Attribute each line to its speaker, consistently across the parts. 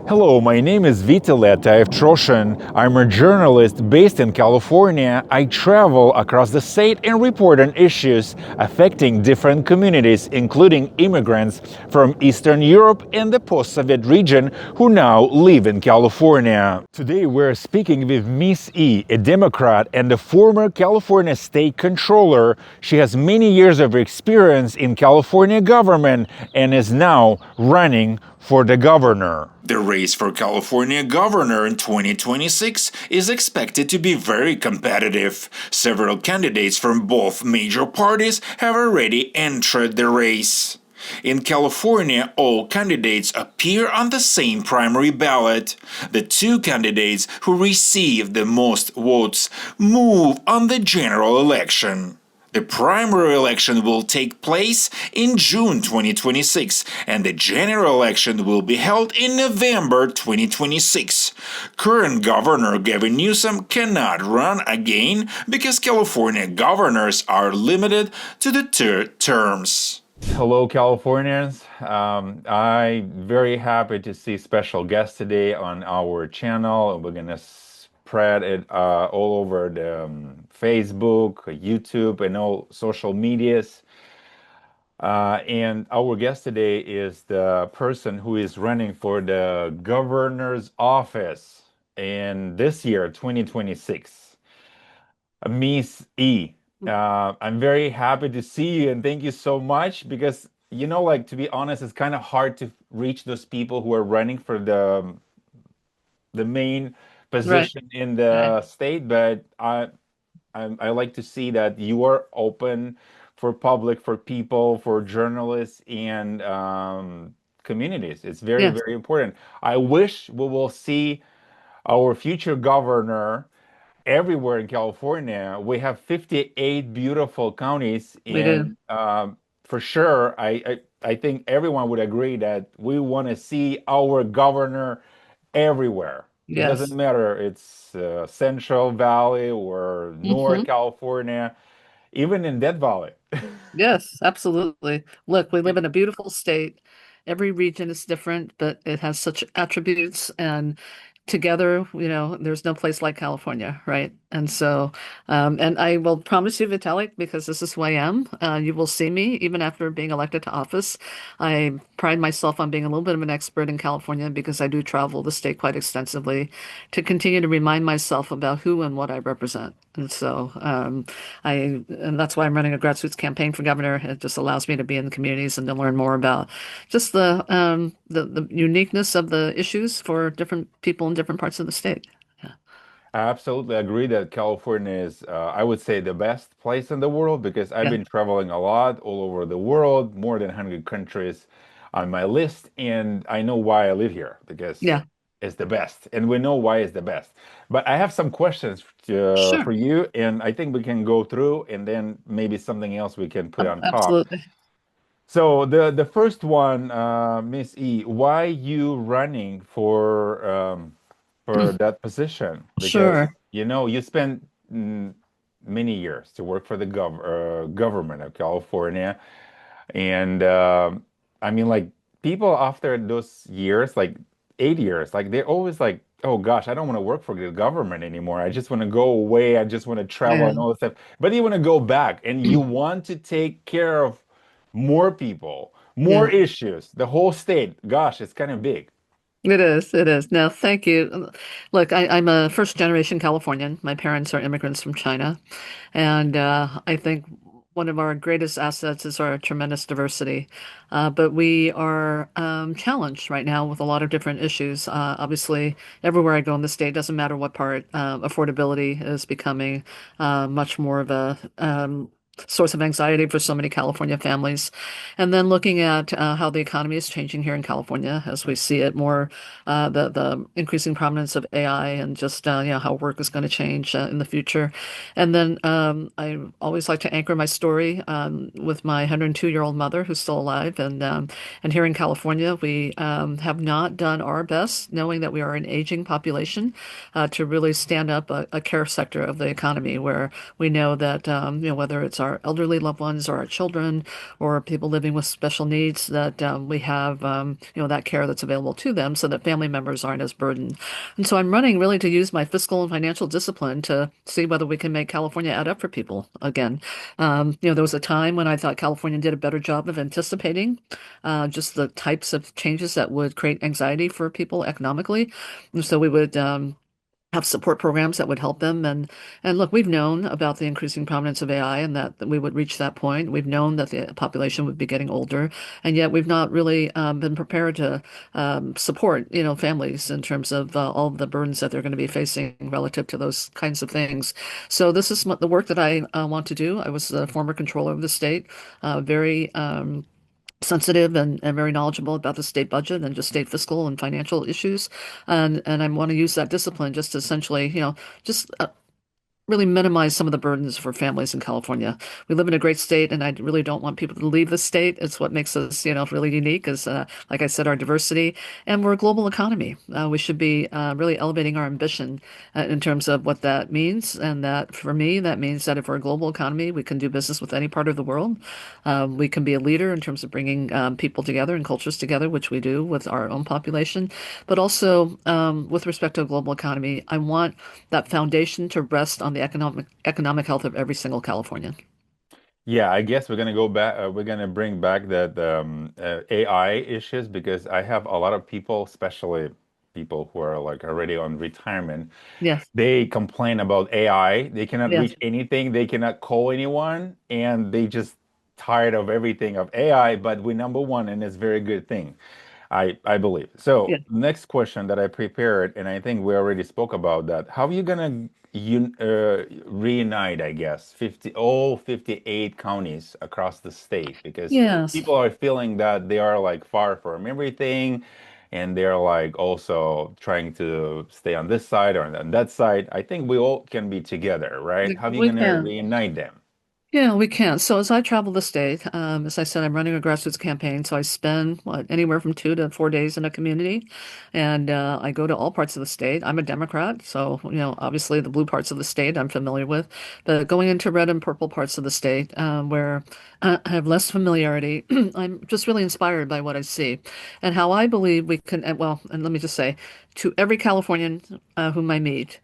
Speaker 1: Hello, my name is Vitaly Troshin. I'm a journalist based in California. I travel across the state and report on issues affecting different communities, including immigrants from Eastern Europe and the post-Soviet region who now live in California. Today we're speaking with Miss E, a Democrat and a former California state controller. She has many years of experience in California government and is now running for the governor. The race for California governor in 2026 is expected to be very competitive. Several candidates from both major parties have already entered the race. In California, all candidates appear on the same primary ballot. The two candidates who receive the most votes move on the general election. The primary election will take place in June 2026, and the general election will be held in November 2026. Current Governor Gavin Newsom cannot run again because California governors are limited to the two terms. Hello, Californians. I'm very happy to see special guests today on our channel. We're going to spread it all over the Facebook, YouTube, and all social medias. And our guest today is the person who is running for the governor's office in this year, 2026. Miss E. I'm very happy to see you and thank you so much because, like, to be honest, it's kind of hard to reach those people who are running for the main
Speaker 2: Right.
Speaker 1: position in
Speaker 2: Right.
Speaker 1: the state, but I like to see that you are open for public, for people, for journalists and communities. It's very,
Speaker 2: Yes.
Speaker 1: very important. I wish we will see our future governor everywhere in California. We have 58 beautiful counties,
Speaker 2: We do.
Speaker 1: and for sure, I think everyone would agree that we want to see our governor everywhere. It doesn't
Speaker 2: Yes.
Speaker 1: matter it's Central Valley or North
Speaker 2: hmm
Speaker 1: California, even in Death Valley.
Speaker 2: Yes, absolutely. Look, we live in a beautiful state. Every region is different, but it has such attributes and together, there's no place like California, right? And so, and I will promise you, Vitalik, because this is who I am, you will see me even after being elected to office. I pride myself on being a little bit of an expert in California because I do travel the state quite extensively to continue to remind myself about who and what I represent. And so, and that's why I'm running a grassroots campaign for governor. It just allows me to be in the communities and to learn more about just the uniqueness of the issues for different people in different parts of the state. Yeah.
Speaker 1: I absolutely agree that California is, I would say, the best place in the world because I've
Speaker 2: Yeah.
Speaker 1: been traveling a lot all over the world, more than 100 countries on my list, and I know why I live here because
Speaker 2: Yeah.
Speaker 1: it's the best, and we know why it's the best. But I have some questions
Speaker 2: Sure.
Speaker 1: for you, and I think we can go through, and then maybe something else we can put on top.
Speaker 2: Absolutely.
Speaker 1: So the first one, Miss E, why you running for that position? Because
Speaker 2: Sure.
Speaker 1: you spent many years to work for the government of California, and I mean, like people after those years, like 8 years, like they're always like, oh gosh, I don't want to work for the government anymore. I just want to go away. I just want to travel
Speaker 2: Yeah.
Speaker 1: and all this stuff. But you want to go back and you want to take care of more people, more
Speaker 2: Yeah.
Speaker 1: issues, the whole state. Gosh, it's kind of big.
Speaker 2: It is. It is. No, thank you. Look, I'm a first generation Californian. My parents are immigrants from China. And I think one of our greatest assets is our tremendous diversity. But we are challenged right now with a lot of different issues. Obviously, everywhere I go in the state, doesn't matter what part, affordability is becoming much more of a source of anxiety for so many California families. And then looking at how the economy is changing here in California as we see it more, the increasing prominence of AI and just how work is going to change in the future. And then I always like to anchor my story with my 102-year-old mother who's still alive. And here in California, we have not done our best, knowing that we are an aging population, to really stand up a care sector of the economy where we know that whether it's our elderly loved ones or our children or people living with special needs, that we have, that care that's available to them so that family members aren't as burdened. And so I'm running really to use my fiscal and financial discipline to see whether we can make California add up for people again. There was a time when I thought California did a better job of anticipating just the types of changes that would create anxiety for people economically. And so we would have support programs that would help them. And look, we've known about the increasing prominence of AI and that we would reach that point. We've known that the population would be getting older, and yet we've not really been prepared to support, families in terms of all of the burdens that they're going to be facing relative to those kinds of things. So this is the work that I want to do. I was the former controller of the state, very sensitive and very knowledgeable about the state budget and just state fiscal and financial issues. And I want to use that discipline just to essentially, just really minimize some of the burdens for families in California. We live in a great state, and I really don't want people to leave the state. It's what makes us, really unique is, like I said, our diversity, and we're a global economy. We should be really elevating our ambition in terms of what that means. And that for me, that means that if we're a global economy, we can do business with any part of the world. We can be a leader in terms of bringing people together and cultures together, which we do with our own population. But also, with respect to a global economy, I want that foundation to rest on the economic health of every single Californian.
Speaker 1: Yeah, I guess we're gonna go back. We're gonna bring back that AI issues because I have a lot of people, especially people who are like already on retirement.
Speaker 2: Yes,
Speaker 1: They complain about AI. They cannot
Speaker 2: yes,
Speaker 1: reach anything. They cannot call anyone, and they just tired of everything of AI. But we're number one, and it's a very good thing. I believe. So
Speaker 2: yes.
Speaker 1: next question that I prepared, and I think we already spoke about that. How are you gonna reunite, I guess, 58 counties across the state? Because
Speaker 2: Yes.
Speaker 1: people are feeling that they are like far from everything, and they're like also trying to stay on this side or on that side. I think we all can be together, right? How are you
Speaker 2: We
Speaker 1: gonna
Speaker 2: can.
Speaker 1: reunite them?
Speaker 2: Yeah, we can. So as I travel the state, as I said, I'm running a grassroots campaign. So I spend anywhere from 2 to 4 days in a community, and I go to all parts of the state. I'm a Democrat, so obviously the blue parts of the state I'm familiar with, but going into red and purple parts of the state where I have less familiarity, I'm just really inspired by what I see and how I believe we can. And let me just say, to every Californian whom I meet.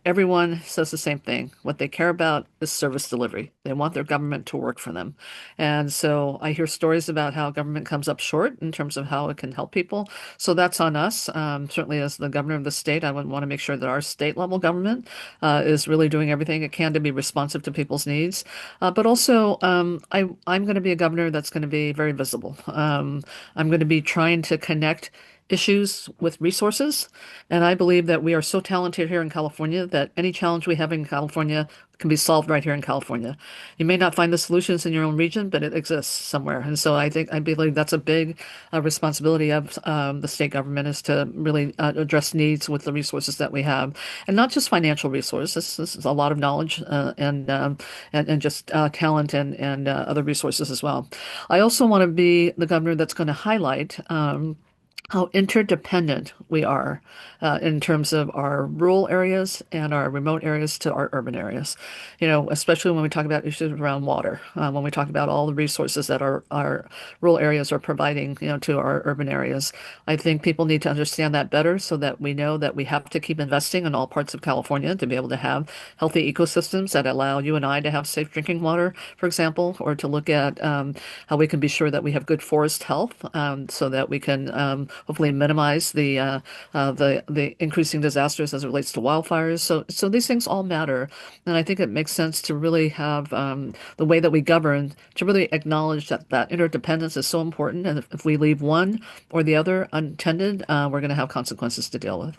Speaker 2: Everyone says the same thing. What they care about is service delivery. They want their government to work for them. And so I hear stories about how government comes up short in terms of how it can help people. So that's on us. Certainly, as the governor of the state, I would want to make sure that our state level government is really doing everything it can to be responsive to people's needs. But also, I'm going to be a governor that's going to be very visible. I'm going to be trying to connect issues with resources. And I believe that we are so talented here in California that any challenge we have in California can be solved right here in California. You may not find the solutions in your own region, but it exists somewhere. And so I believe that's a big responsibility of the state government is to really address needs with the resources that we have, and not just financial resources. This is a lot of knowledge and just talent and other resources as well. I also want to be the governor that's going to highlight. How interdependent we are in terms of our rural areas and our remote areas to our urban areas. Especially when we talk about issues around water, when we talk about all the resources that our rural areas are providing, to our urban areas. I think people need to understand that better so that we know that we have to keep investing in all parts of California to be able to have healthy ecosystems that allow you and I to have safe drinking water, for example, or to look at how we can be sure that we have good forest health so that we can hopefully minimize the increasing disasters as it relates to wildfires. So these things all matter, and I think it makes sense to really have the way that we govern to really acknowledge that interdependence is so important, and if we leave one or the other untended, we're going to have consequences to deal with.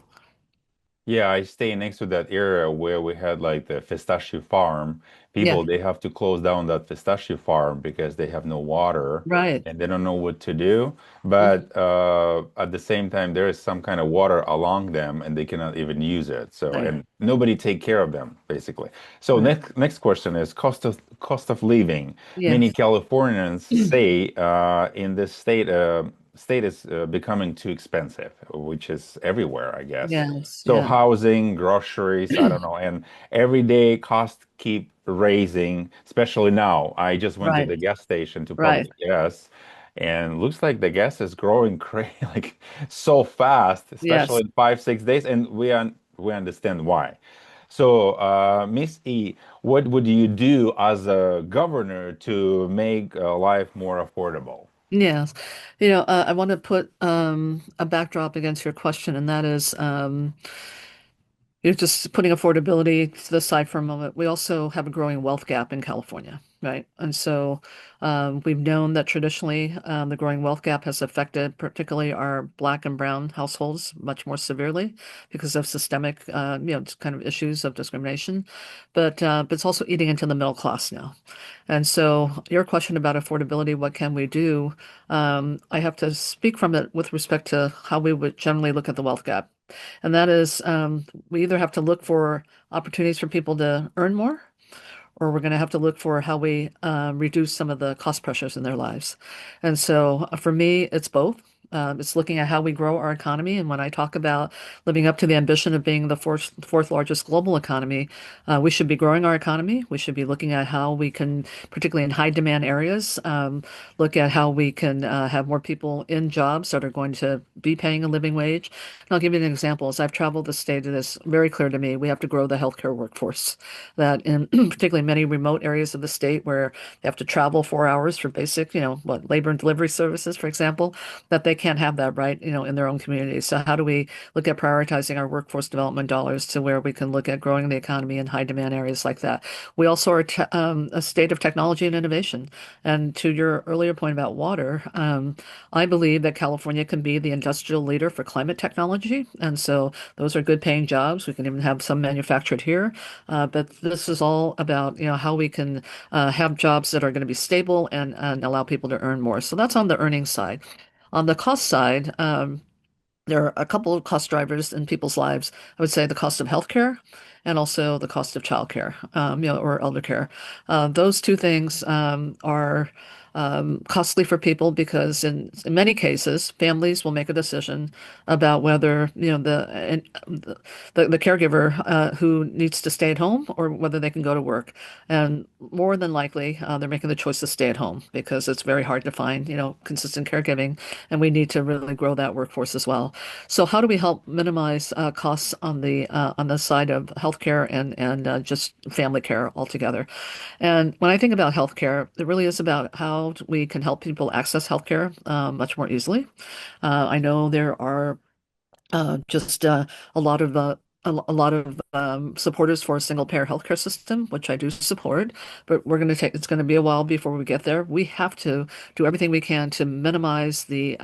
Speaker 1: Yeah, I stay next to that area where we had like the pistachio farm.
Speaker 2: Yeah,
Speaker 1: People, they have to close down that pistachio farm because they have no water
Speaker 2: right.
Speaker 1: and they don't know what to do.
Speaker 2: Mhm.
Speaker 1: But at the same time, there is some kind of water along them and they cannot even use it. So,
Speaker 2: Right.
Speaker 1: and nobody take care of them, basically. So
Speaker 2: Right.
Speaker 1: next question is cost of living. Many
Speaker 2: Yes.
Speaker 1: Californians say in this state, state is becoming too expensive, which is everywhere, I guess.
Speaker 2: Yes,
Speaker 1: So
Speaker 2: yeah.
Speaker 1: housing, groceries, I don't know, and everyday costs keep raising, especially now. I just went to
Speaker 2: Right,
Speaker 1: the gas station to pump
Speaker 2: right.
Speaker 1: the gas, and looks like the gas is growing crazy, like so fast, especially
Speaker 2: Yes.
Speaker 1: in 5, 6 days, and we understand why. So, Miss E, what would you do as a governor to make life more affordable?
Speaker 2: Yes. I want to put a backdrop against your question, and that is you're just putting affordability to the side for a moment. We also have a growing wealth gap in California, right? And so we've known that traditionally the growing wealth gap has affected particularly our Black and brown households much more severely because of systemic, just kind of issues of discrimination. But it's also eating into the middle class now. And so, your question about affordability, what can we do? I have to speak from it with respect to how we would generally look at the wealth gap. And that is, we either have to look for opportunities for people to earn more, or we're going to have to look for how we reduce some of the cost pressures in their lives. And so for me, it's both. It's looking at how we grow our economy. And when I talk about living up to the ambition of being the fourth largest global economy, we should be growing our economy. We should be looking at how we can, particularly in high demand areas, look at how we can have more people in jobs that are going to be paying a living wage. And I'll give you an example. As I've traveled the state, it is very clear to me we have to grow the healthcare workforce. That in particularly many remote areas of the state where they have to travel 4 hours for basic, labor and delivery services, for example, that they can't have that right, in their own communities. So how do we look at prioritizing our workforce development dollars to where we can look at growing the economy in high demand areas like that? We also are a state of technology and innovation. And to your earlier point about water, I believe that California can be the industrial leader for climate technology. And so those are good paying jobs. We can even have some manufactured here. But this is all about, how we can have jobs that are going to be stable and allow people to earn more. So that's on the earnings side. On the cost side, there are a couple of cost drivers in people's lives. I would say the cost of healthcare and also the cost of childcare, or elder care. Those two things are costly for people because in many cases, families will make a decision about whether, the caregiver who needs to stay at home or whether they can go to work. And more than likely, they're making the choice to stay at home because it's very hard to find, consistent caregiving, and we need to really grow that workforce as well. So how do we help minimize costs on the side of healthcare and just family care altogether? And when I think about healthcare, it really is about how we can help people access healthcare much more easily. I know there are just a lot of a lot of supporters for a single payer healthcare system, which I do support, but it's going to be a while before we get there. We have to do everything we can to minimize the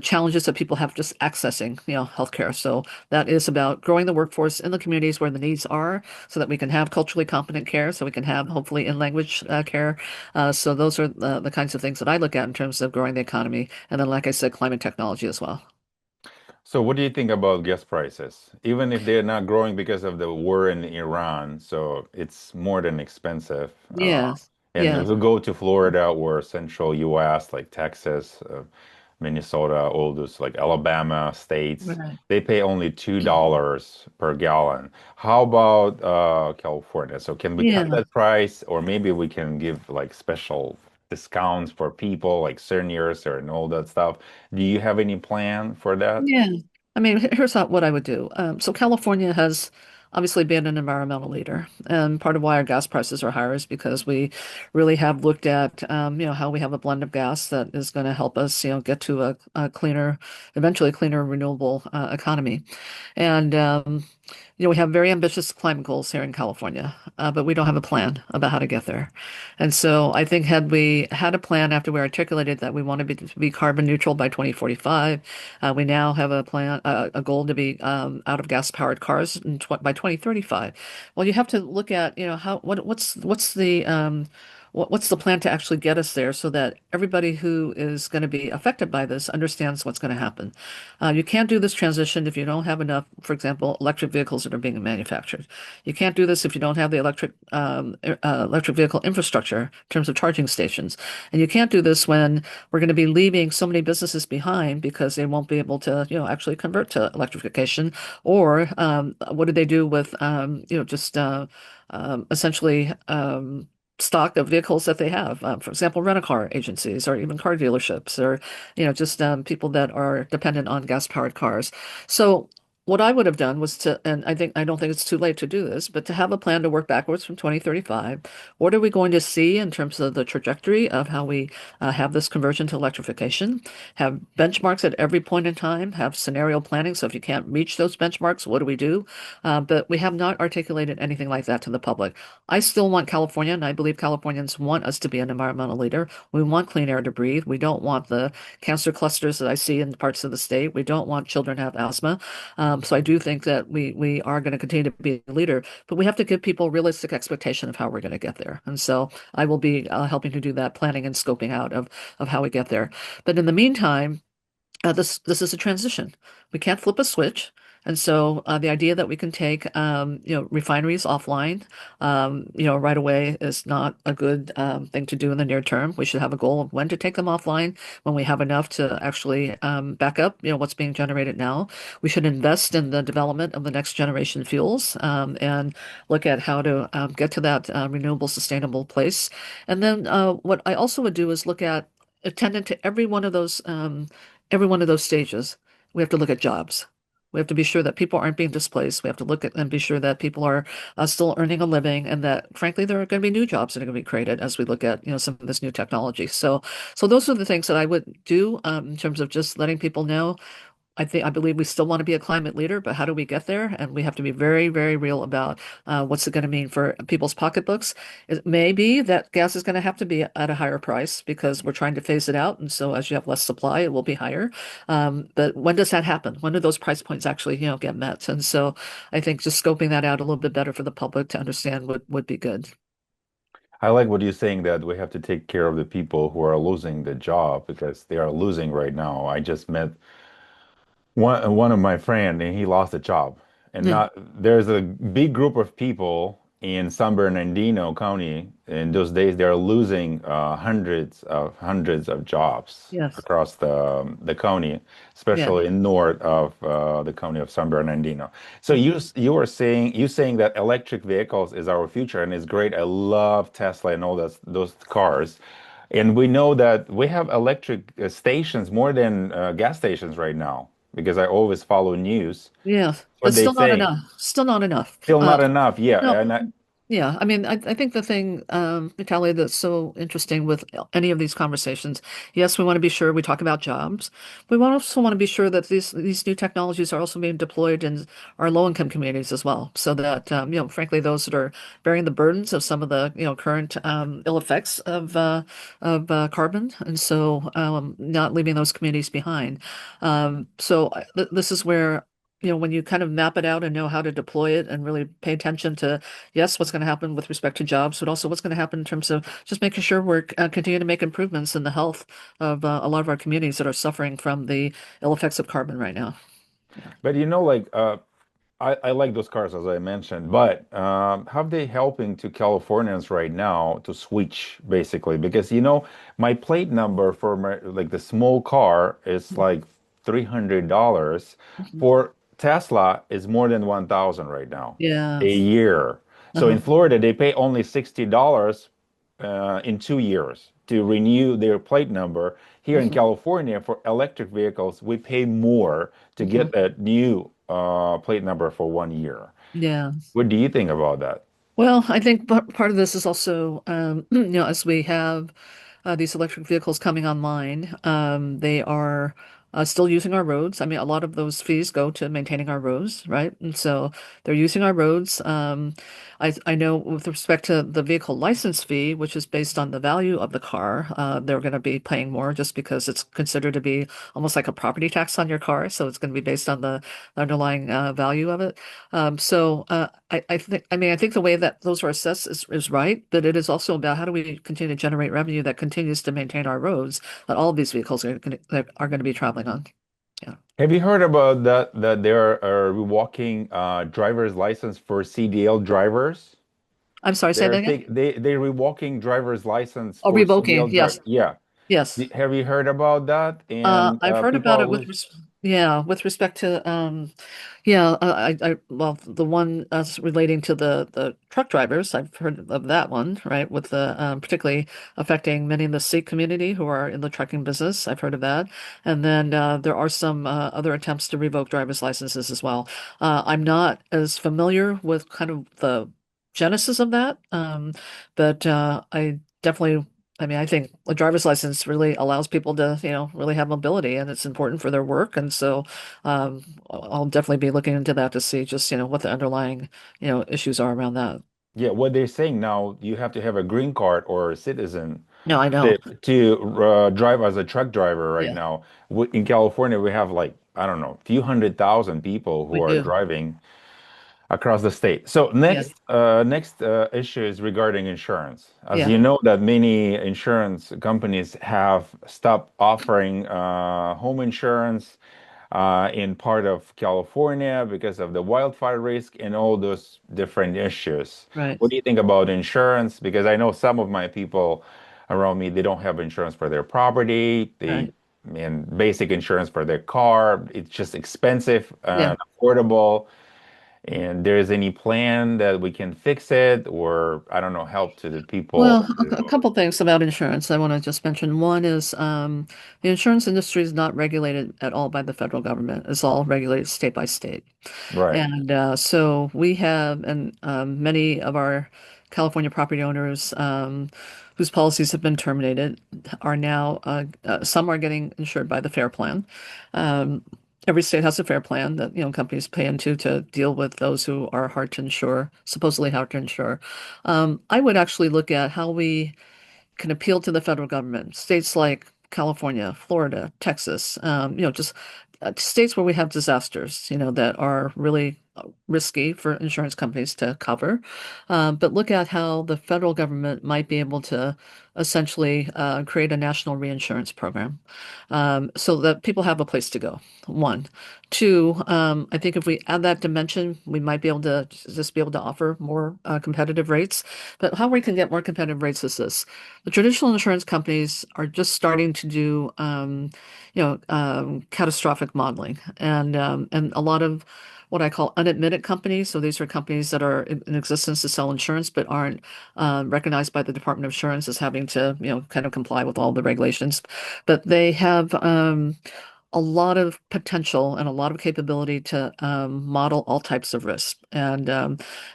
Speaker 2: challenges that people have just accessing, healthcare. So that is about growing the workforce in the communities where the needs are, so that we can have culturally competent care, so we can have hopefully in language care. So those are the kinds of things that I look at in terms of growing the economy, and then, like I said, climate technology as well.
Speaker 1: So, what do you think about gas prices? Even if they're not growing because of the war in Iran, so it's more than expensive.
Speaker 2: Yes.
Speaker 1: And if
Speaker 2: Yes.
Speaker 1: we go to Florida or central US, like Texas, Minnesota, all those like Alabama states,
Speaker 2: Right.
Speaker 1: they pay only $2 per gallon. How about California? So, can we cut
Speaker 2: Yeah.
Speaker 1: that price, or maybe we can give like special discounts for people like seniors or and all that stuff? Do you have any plan for that?
Speaker 2: Yeah. I mean, here's what I would do. So California has obviously been an environmental leader, and part of why our gas prices are higher is because we really have looked at, how we have a blend of gas that is going to help us, get to a cleaner, eventually cleaner, renewable economy. And we have very ambitious climate goals here in California, but we don't have a plan about how to get there. And so I think had we had a plan after we articulated that we want to be carbon neutral by 2045, we now have a plan, a goal to be out of gas-powered cars by 2035. Well, you have to look at, how what's the what's the plan to actually get us there so that everybody who is going to be affected by this understands what's going to happen. You can't do this transition if you don't have enough, for example, electric vehicles that are being manufactured. You can't do this if you don't have the electric vehicle infrastructure in terms of charging stations. And you can't do this when we're going to be leaving so many businesses behind because they won't be able to, actually convert to electrification. Or what do they do with, just essentially stock of vehicles that they have? For example, rent-a-car agencies or even car dealerships or, just people that are dependent on gas-powered cars. So what I would have done was to, and I don't think it's too late to do this, but to have a plan to work backwards from 2035. What are we going to see in terms of the trajectory of how we have this conversion to electrification? Have benchmarks at every point in time, have scenario planning. So if you can't reach those benchmarks, what do we do? But we have not articulated anything like that to the public. I still want California, and I believe Californians want us to be an environmental leader. We want clean air to breathe. We don't want the cancer clusters that I see in parts of the state. We don't want children to have asthma. So I do think that we are going to continue to be a leader, but we have to give people realistic expectation of how we're going to get there. And so I will be helping to do that planning and scoping out of how we get there. But in the meantime, this is a transition. We can't flip a switch. And so the idea that we can take refineries offline right away is not a good thing to do in the near term. We should have a goal of when to take them offline, when we have enough to actually back up what's being generated now. We should invest in the development of the next generation fuels and look at how to get to that renewable, sustainable place. And then what I also would do is look at attendant to every one of those stages. We have to look at jobs. We have to be sure that people aren't being displaced. We have to look at and be sure that people are still earning a living, and that, frankly, there are going to be new jobs that are going to be created as we look at some of this new technology. So those are the things that I would do in terms of just letting people know. I believe we still want to be a climate leader, but how do we get there? And we have to be very, very real about what's it going to mean for people's pocketbooks. It may be that gas is going to have to be at a higher price because we're trying to phase it out, and so as you have less supply, it will be higher. But when does that happen? When do those price points actually, get met? And so I think just scoping that out a little bit better for the public to understand would be good.
Speaker 1: I like what you're saying that we have to take care of the people who are losing the job because they are losing right now. I just met one of my friend and he lost a job. And
Speaker 2: Yeah.
Speaker 1: not there's a big group of people in San Bernardino County. In those days, they're losing hundreds of jobs
Speaker 2: Yes.
Speaker 1: across the county,
Speaker 2: Yeah.
Speaker 1: especially in north of the county of San Bernardino. So
Speaker 2: Mhm.
Speaker 1: you saying that electric vehicles is our future and it's great. I love Tesla and all those cars. And we know that we have electric stations more than gas stations right now because I always follow news.
Speaker 2: Yeah.
Speaker 1: What
Speaker 2: But
Speaker 1: they
Speaker 2: still not
Speaker 1: saying.
Speaker 2: enough. Still not enough.
Speaker 1: Still not enough. Yeah,
Speaker 2: No,
Speaker 1: and
Speaker 2: yeah. I mean, I think the thing, Natalia, that's so interesting with any of these conversations, yes, we want to be sure we talk about jobs. We also want to be sure that these new technologies are also being deployed in our low-income communities as well, so that frankly, those that are bearing the burdens of some of the current ill effects of carbon, and so not leaving those communities behind. So this is where. When you kind of map it out and know how to deploy it and really pay attention to yes, what's going to happen with respect to jobs, but also what's going to happen in terms of just making sure we're continuing to make improvements in the health of a lot of our communities that are suffering from the ill effects of carbon right now. Yeah.
Speaker 1: but like I like those cars as I mentioned, but how they helping to Californians right now to switch basically? Because my plate number for my like the small car is like $300.
Speaker 2: Mhm.
Speaker 1: For Tesla is more than 1,000 right now
Speaker 2: Yeah.
Speaker 1: a year. So in
Speaker 2: Uh-huh.
Speaker 1: Florida they pay only $60 in 2 years to renew their plate number. Here in
Speaker 2: Mhm.
Speaker 1: California, for electric vehicles, we pay more to
Speaker 2: Mhm.
Speaker 1: get a new plate number for 1 year.
Speaker 2: Yeah.
Speaker 1: What do you think about that?
Speaker 2: Well, I think part of this is also, as we have these electric vehicles coming online, they are still using our roads. I mean, a lot of those fees go to maintaining our roads, right? And so they're using our roads. I know with respect to the vehicle license fee, which is based on the value of the car, they're going to be paying more just because it's considered to be almost like a property tax on your car. So it's going to be based on the underlying value of it. I think the way that those are assessed is right, but it is also about how do we continue to generate revenue that continues to maintain our roads that all of these vehicles are going to be traveling on. Yeah.
Speaker 1: Have you heard about that they're revoking driver's license for CDL drivers?
Speaker 2: I'm sorry, say that again?
Speaker 1: They're revoking driver's license
Speaker 2: Oh,
Speaker 1: for
Speaker 2: revoking.
Speaker 1: CDL driver.
Speaker 2: Yes.
Speaker 1: Yeah.
Speaker 2: Yes.
Speaker 1: Have you heard about that? And
Speaker 2: I've heard
Speaker 1: people
Speaker 2: about
Speaker 1: are
Speaker 2: it
Speaker 1: losing.
Speaker 2: yeah, with respect to well, the one relating to the truck drivers, I've heard of that one, right? With the particularly affecting many in the Sikh community who are in the trucking business. I've heard of that. And then there are some other attempts to revoke driver's licenses as well. I'm not as familiar with kind of the genesis of that, but I definitely I mean, I think a driver's license really allows people to, really have mobility and it's important for their work. And so I'll definitely be looking into that to see just, what the underlying, issues are around that.
Speaker 1: Yeah, what they're saying now, you have to have a green card or a citizen
Speaker 2: No, I know.
Speaker 1: to drive as a truck driver right
Speaker 2: Yeah,
Speaker 1: now. In California, we have like, I don't know, a few 100,000 people who
Speaker 2: we
Speaker 1: are
Speaker 2: do.
Speaker 1: driving across the state. So
Speaker 2: Yeah,
Speaker 1: next issue is regarding insurance. As
Speaker 2: yeah,
Speaker 1: you know, that many insurance companies have stopped offering home insurance in part of California because of the wildfire risk and all those different issues.
Speaker 2: right,
Speaker 1: What do you think about insurance? Because I know some of my people around me, they don't have insurance for their property. They
Speaker 2: right.
Speaker 1: and basic insurance for their car. It's just expensive
Speaker 2: Yeah.
Speaker 1: and affordable. And there is any plan that we can fix it or I don't know, help to the people.
Speaker 2: Well, a couple things about insurance I want to just mention. One is the insurance industry is not regulated at all by the federal government. It's all regulated state by state.
Speaker 1: Right.
Speaker 2: And so we have, and many of our California property owners whose policies have been terminated are now, some are getting insured by the FAIR Plan. Um, every state has a FAIR Plan that, companies pay into to deal with those who are hard to insure, supposedly hard to insure. I would actually look at how we can appeal to the federal government. States like California, Florida, Texas, just states where we have disasters, that are really risky for insurance companies to cover. But look at how the federal government might be able to essentially create a national reinsurance program so that people have a place to go. One. Two, I think if we add that dimension, we might be able to just be able to offer more competitive rates. But how we can get more competitive rates is this. The traditional insurance companies are just starting to do, catastrophic modeling, and a lot of what I call unadmitted companies. So these are companies that are in existence to sell insurance, but aren't recognized by the Department of Insurance as having to, kind of comply with all the regulations. But they have a lot of potential and a lot of capability to model all types of risks. And,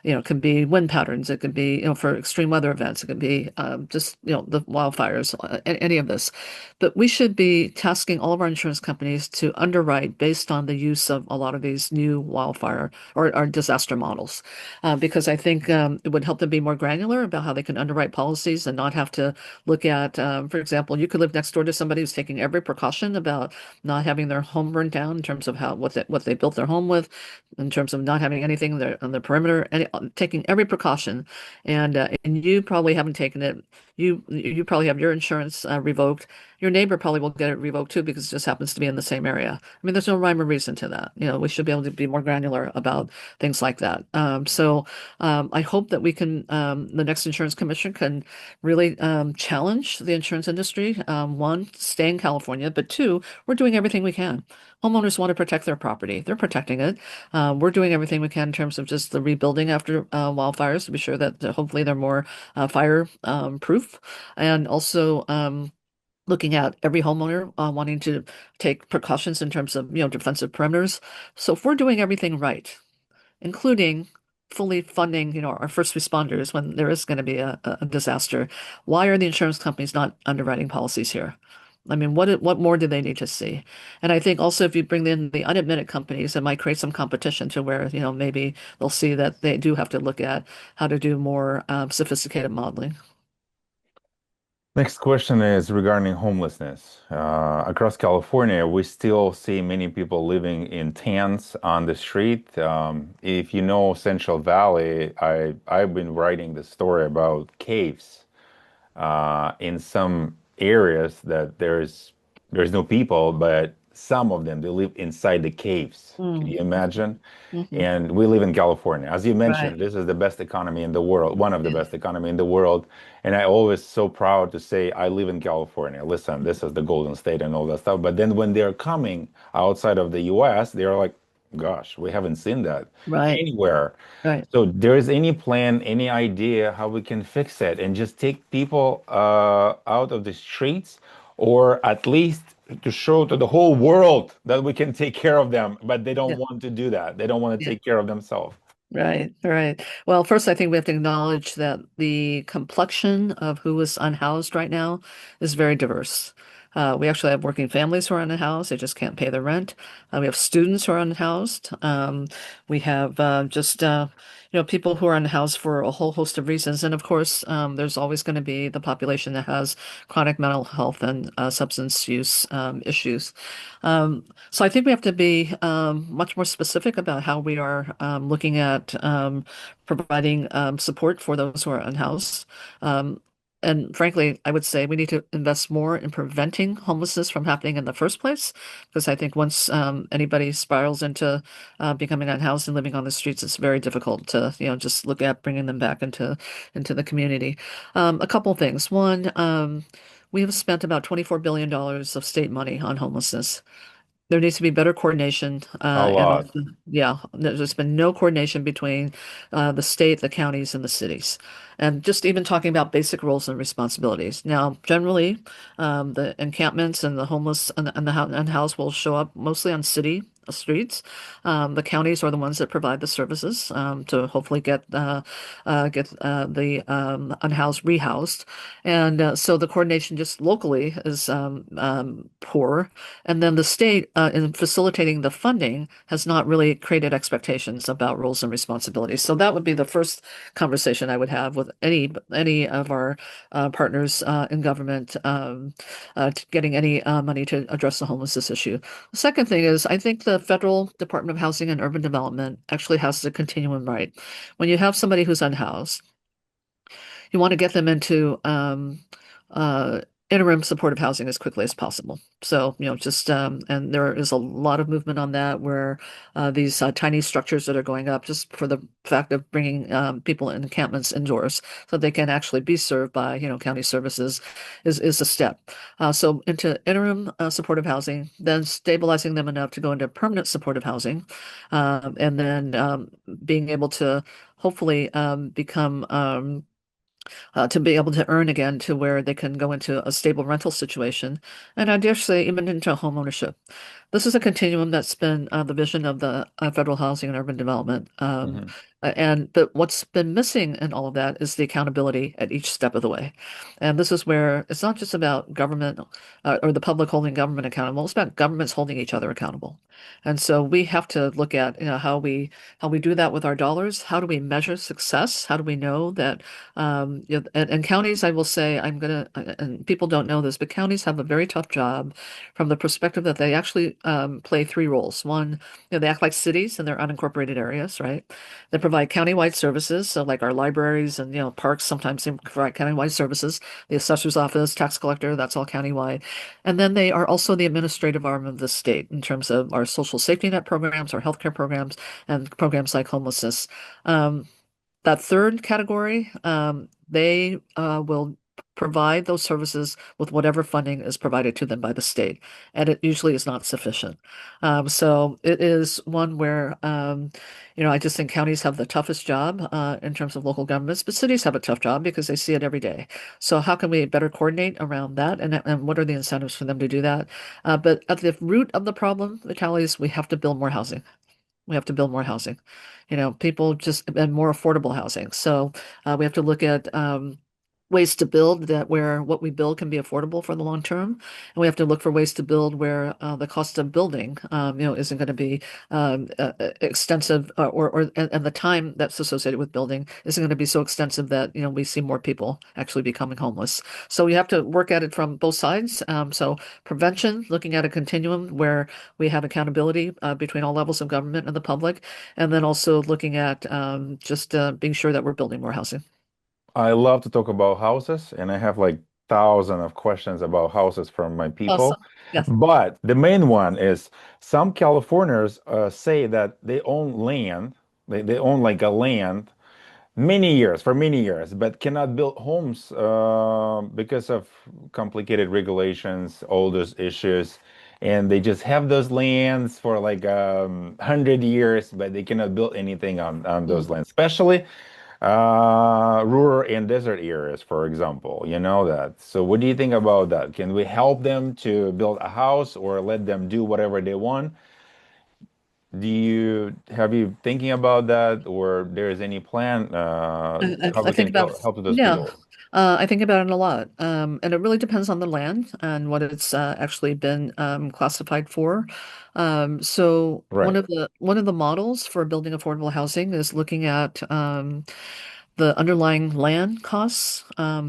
Speaker 2: it could be wind patterns. It could be, for extreme weather events. It could be just, the wildfires, any of this. But we should be tasking all of our insurance companies to underwrite based on the use of a lot of these new wildfire or disaster models. Because I think it would help them be more granular about how they can underwrite policies and not have to look at, for example, you could live next door to somebody who's taking every precaution about not having their home burned down in terms of what they built their home with, in terms of not having anything there on the perimeter, taking every precaution, and you probably haven't taken it. You probably have your insurance revoked. Your neighbor probably will get it revoked too because it just happens to be in the same area. I mean, there's no rhyme or reason to that. We should be able to be more granular about things like that. I hope that we can, the next insurance commission can really challenge the insurance industry. One, stay in California, but two, we're doing everything we can. Homeowners want to protect their property. They're protecting it. We're doing everything we can in terms of just the rebuilding after wildfires to be sure that hopefully they're more fire proof. And also looking at every homeowner wanting to take precautions in terms of, defensive perimeters. So if we're doing everything right, including fully funding, our first responders when there is going to be a disaster, why are the insurance companies not underwriting policies here? I mean, what more do they need to see? And I think also if you bring in the unadmitted companies, it might create some competition to where, maybe they'll see that they do have to look at how to do more sophisticated modeling.
Speaker 1: Next question is regarding homelessness. Across California, we still see many people living in tents on the street. If you know Central Valley, I've been writing the story about caves in some areas that there's no people, but some of them they live inside the caves. Can
Speaker 2: Mm,
Speaker 1: you imagine?
Speaker 2: hmm.
Speaker 1: And we live in California. As you
Speaker 2: Right.
Speaker 1: mentioned, this is the best economy in the world, one of the
Speaker 2: Yeah.
Speaker 1: best economy in the world. And I always so proud to say I live in California. Listen, this is the Golden State and all that stuff. But then when they're coming outside of the US, they're like, gosh, we haven't seen that
Speaker 2: Right.
Speaker 1: anywhere.
Speaker 2: Right.
Speaker 1: So there is any plan, any idea how we can fix it and just take people out of the streets, or at least to show to the whole world that we can take care of them, but they don't
Speaker 2: Yeah.
Speaker 1: want to do that. They don't want to
Speaker 2: Yeah.
Speaker 1: take care of themselves.
Speaker 2: Right, right. Well, first, I think we have to acknowledge that the complexion of who is unhoused right now is very diverse. We actually have working families who are unhoused; they just can't pay their rent. We have students who are unhoused. We have just people who are unhoused for a whole host of reasons, and of course, there's always going to be the population that has chronic mental health and substance use issues. So I think we have to be much more specific about how we are looking at providing support for those who are unhoused. Um, and frankly, I would say we need to invest more in preventing homelessness from happening in the first place, because I think once anybody spirals into becoming unhoused and living on the streets, it's very difficult to, just look at bringing them back into the community. A couple things. One, we have spent about $24 billion of state money on homelessness. There needs to be better coordination,
Speaker 1: A
Speaker 2: and
Speaker 1: lot.
Speaker 2: also, yeah, there's been no coordination between the state, the counties, and the cities. And just even talking about basic roles and responsibilities. Now, generally, the encampments and the homeless and house will show up mostly on city streets. The counties are the ones that provide the services to hopefully get the unhoused rehoused. And so the coordination just locally is poor. And then the state, in facilitating the funding, has not really created expectations about roles and responsibilities. So that would be the first conversation I would have with any of our partners in government, getting any money to address the homelessness issue. The second thing is, I think the Federal Department of Housing and Urban Development actually has the continuum right. When you have somebody who's unhoused, you want to get them into uh, interim supportive housing as quickly as possible. So, just and there is a lot of movement on that where these tiny structures that are going up just for the fact of bringing people in encampments indoors so they can actually be served by, county services is a step. So into interim supportive housing, then stabilizing them enough to go into permanent supportive housing, and then being able to hopefully become to be able to earn again to where they can go into a stable rental situation, and I dare say even into home ownership. This is a continuum that's been the vision of the Federal Housing and Urban Development.
Speaker 1: Mhm.
Speaker 2: But what's been missing in all of that is the accountability at each step of the way. And this is where it's not just about government or the public holding government accountable. It's about governments holding each other accountable. And so we have to look at how we do that with our dollars. How do we measure success? How do we know that and counties? I will say and people don't know this, but counties have a very tough job from the perspective that they actually play three roles. One, they act like cities in their unincorporated areas, right? They provide countywide services, so like our libraries and parks sometimes they provide countywide services. The assessor's office, tax collector, that's all countywide. And then they are also the administrative arm of the state in terms of our social safety net programs, our healthcare programs, and programs like homelessness. Um, that third category, they will provide those services with whatever funding is provided to them by the state, and it usually is not sufficient. So it is one where, I just think counties have the toughest job in terms of local governments, but cities have a tough job because they see it every day. So how can we better coordinate around that, and what are the incentives for them to do that? But at the root of the problem, Vitaly, is we have to build more housing. We have to build more housing. People just and more affordable housing. So we have to look at ways to build that where what we build can be affordable for the long term, and we have to look for ways to build where the cost of building, isn't going to be extensive, and the time that's associated with building isn't going to be so extensive that we see more people actually becoming homeless. So we have to work at it from both sides. So prevention, looking at a continuum where we have accountability between all levels of government and the public, and then also looking at just being sure that we're building more housing.
Speaker 1: I love to talk about houses, and I have like thousands of questions about houses from my people.
Speaker 2: Awesome. Yes.
Speaker 1: But the main one is some Californians say that they own land, they own like a land for many years, but cannot build homes because of complicated regulations, all those issues. And they just have those lands for like 100 years, but they cannot build anything on those
Speaker 2: Mm.
Speaker 1: lands, especially rural and desert areas, for example. You know that. So, what do you think about that? Can we help them to build a house or let them do whatever they want? Have you thinking about that, or there is any plan how
Speaker 2: I
Speaker 1: we
Speaker 2: think
Speaker 1: can
Speaker 2: about
Speaker 1: help those
Speaker 2: yeah,
Speaker 1: people?
Speaker 2: I think about it a lot, and it really depends on the land and what it's actually been classified for. So
Speaker 1: Right.
Speaker 2: one of the models for building affordable housing is looking at the underlying land costs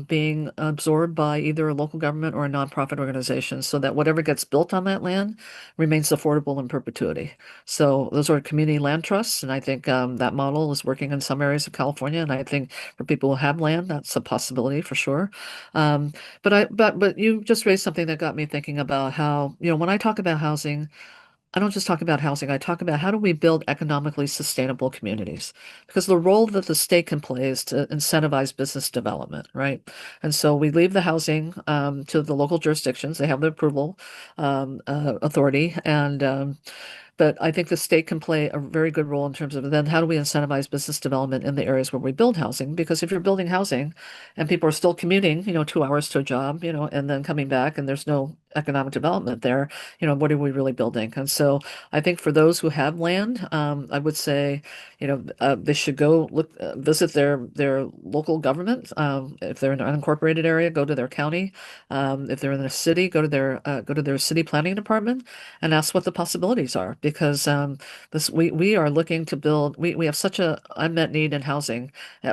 Speaker 2: being absorbed by either a local government or a nonprofit organization, so that whatever gets built on that land remains affordable in perpetuity. So those are community land trusts, and I think that model is working in some areas of California, and I think for people who have land, that's a possibility for sure. Um, but you just raised something that got me thinking about how, when I talk about housing, I don't just talk about housing. I talk about how do we build economically sustainable communities? Because the role that the state can play is to incentivize business development, right? And so we leave the housing to the local jurisdictions. They have the approval authority, and but I think the state can play a very good role in terms of then how do we incentivize business development in the areas where we build housing? Because if you're building housing and people are still commuting, 2 hours to a job, and then coming back and there's no economic development there, what are we really building? And so I think for those who have land, I would say, they should go look, visit their local government. If they're in an unincorporated area, go to their county. If they're in a city, go to their city planning department and ask what the possibilities are. Because this we are looking to build. We have such a unmet need in housing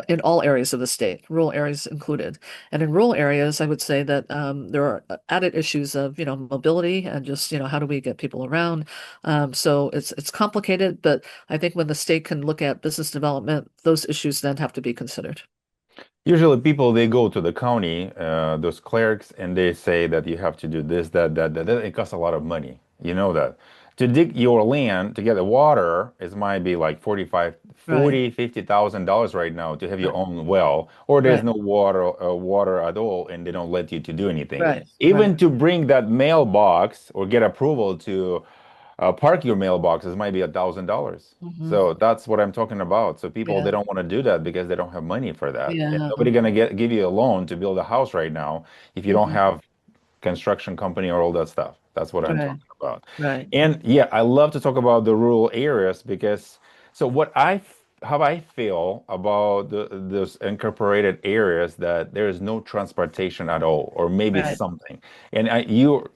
Speaker 2: in all areas of the state, rural areas included. And in rural areas, I would say that there are added issues of mobility and just how do we get people around. So it's complicated, but I think when the state can look at business development, those issues then have to be considered.
Speaker 1: Usually, people they go to the county, those clerks, and they say that you have to do this, that. It costs a lot of money. You know that. To dig your land to get the water, it might be like
Speaker 2: Right,
Speaker 1: 50,000 dollars right now to have your
Speaker 2: right,
Speaker 1: own well, or there's
Speaker 2: right,
Speaker 1: no water at all, and they don't let you to do anything.
Speaker 2: right, right.
Speaker 1: Even to bring that mailbox or get approval to park your mailboxes might be $1,000.
Speaker 2: Hmm.
Speaker 1: So that's what I'm talking about. So people they
Speaker 2: Yeah,
Speaker 1: don't want to do that because they don't have money for that. And
Speaker 2: yeah.
Speaker 1: nobody gonna give you a loan to build a house right now if you don't
Speaker 2: Hmm.
Speaker 1: have construction company or all that stuff. That's what I'm
Speaker 2: Right,
Speaker 1: talking about.
Speaker 2: right.
Speaker 1: And yeah, I love to talk about the rural areas because so how I feel about those incorporated areas that there is no transportation at all, or maybe
Speaker 2: Right.
Speaker 1: something. And you're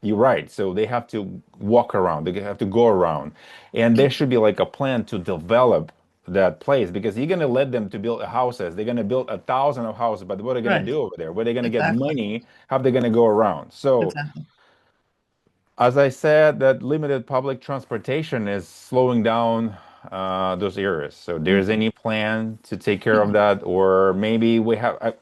Speaker 1: right. So they have to walk around. They have to go around, and there should be like a plan to develop that place because you're gonna let them to build houses. They're gonna build 1,000 of houses, but what are they gonna
Speaker 2: Right.
Speaker 1: do over there? Where they gonna get
Speaker 2: Exactly.
Speaker 1: money? How they gonna go around? So
Speaker 2: Exactly.
Speaker 1: as I said, that limited public transportation is slowing down those areas. So there's
Speaker 2: Mhm.
Speaker 1: any plan to take care of
Speaker 2: Yeah.
Speaker 1: that, or maybe we have.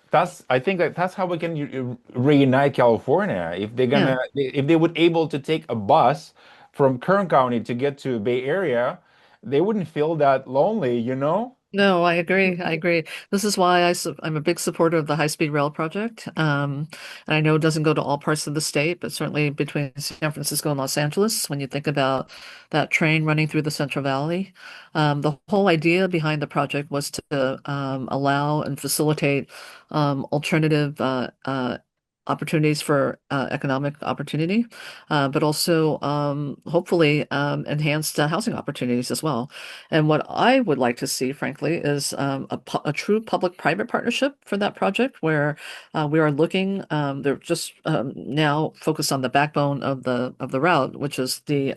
Speaker 1: I think that that's how we can reunite California.
Speaker 2: Yeah.
Speaker 1: If they would able to take a bus from Kern County to get to Bay Area, they wouldn't feel that lonely, you know?
Speaker 2: No, I agree. I agree. This is why I'm a big supporter of the high-speed rail project. And I know it doesn't go to all parts of the state, but certainly between San Francisco and Los Angeles, when you think about that train running through the Central Valley, the whole idea behind the project was to allow and facilitate alternative opportunities for economic opportunity, but also hopefully enhanced housing opportunities as well. And what I would like to see, frankly, is a true public-private partnership for that project where we are looking. They're just now focused on the backbone of the route, which is the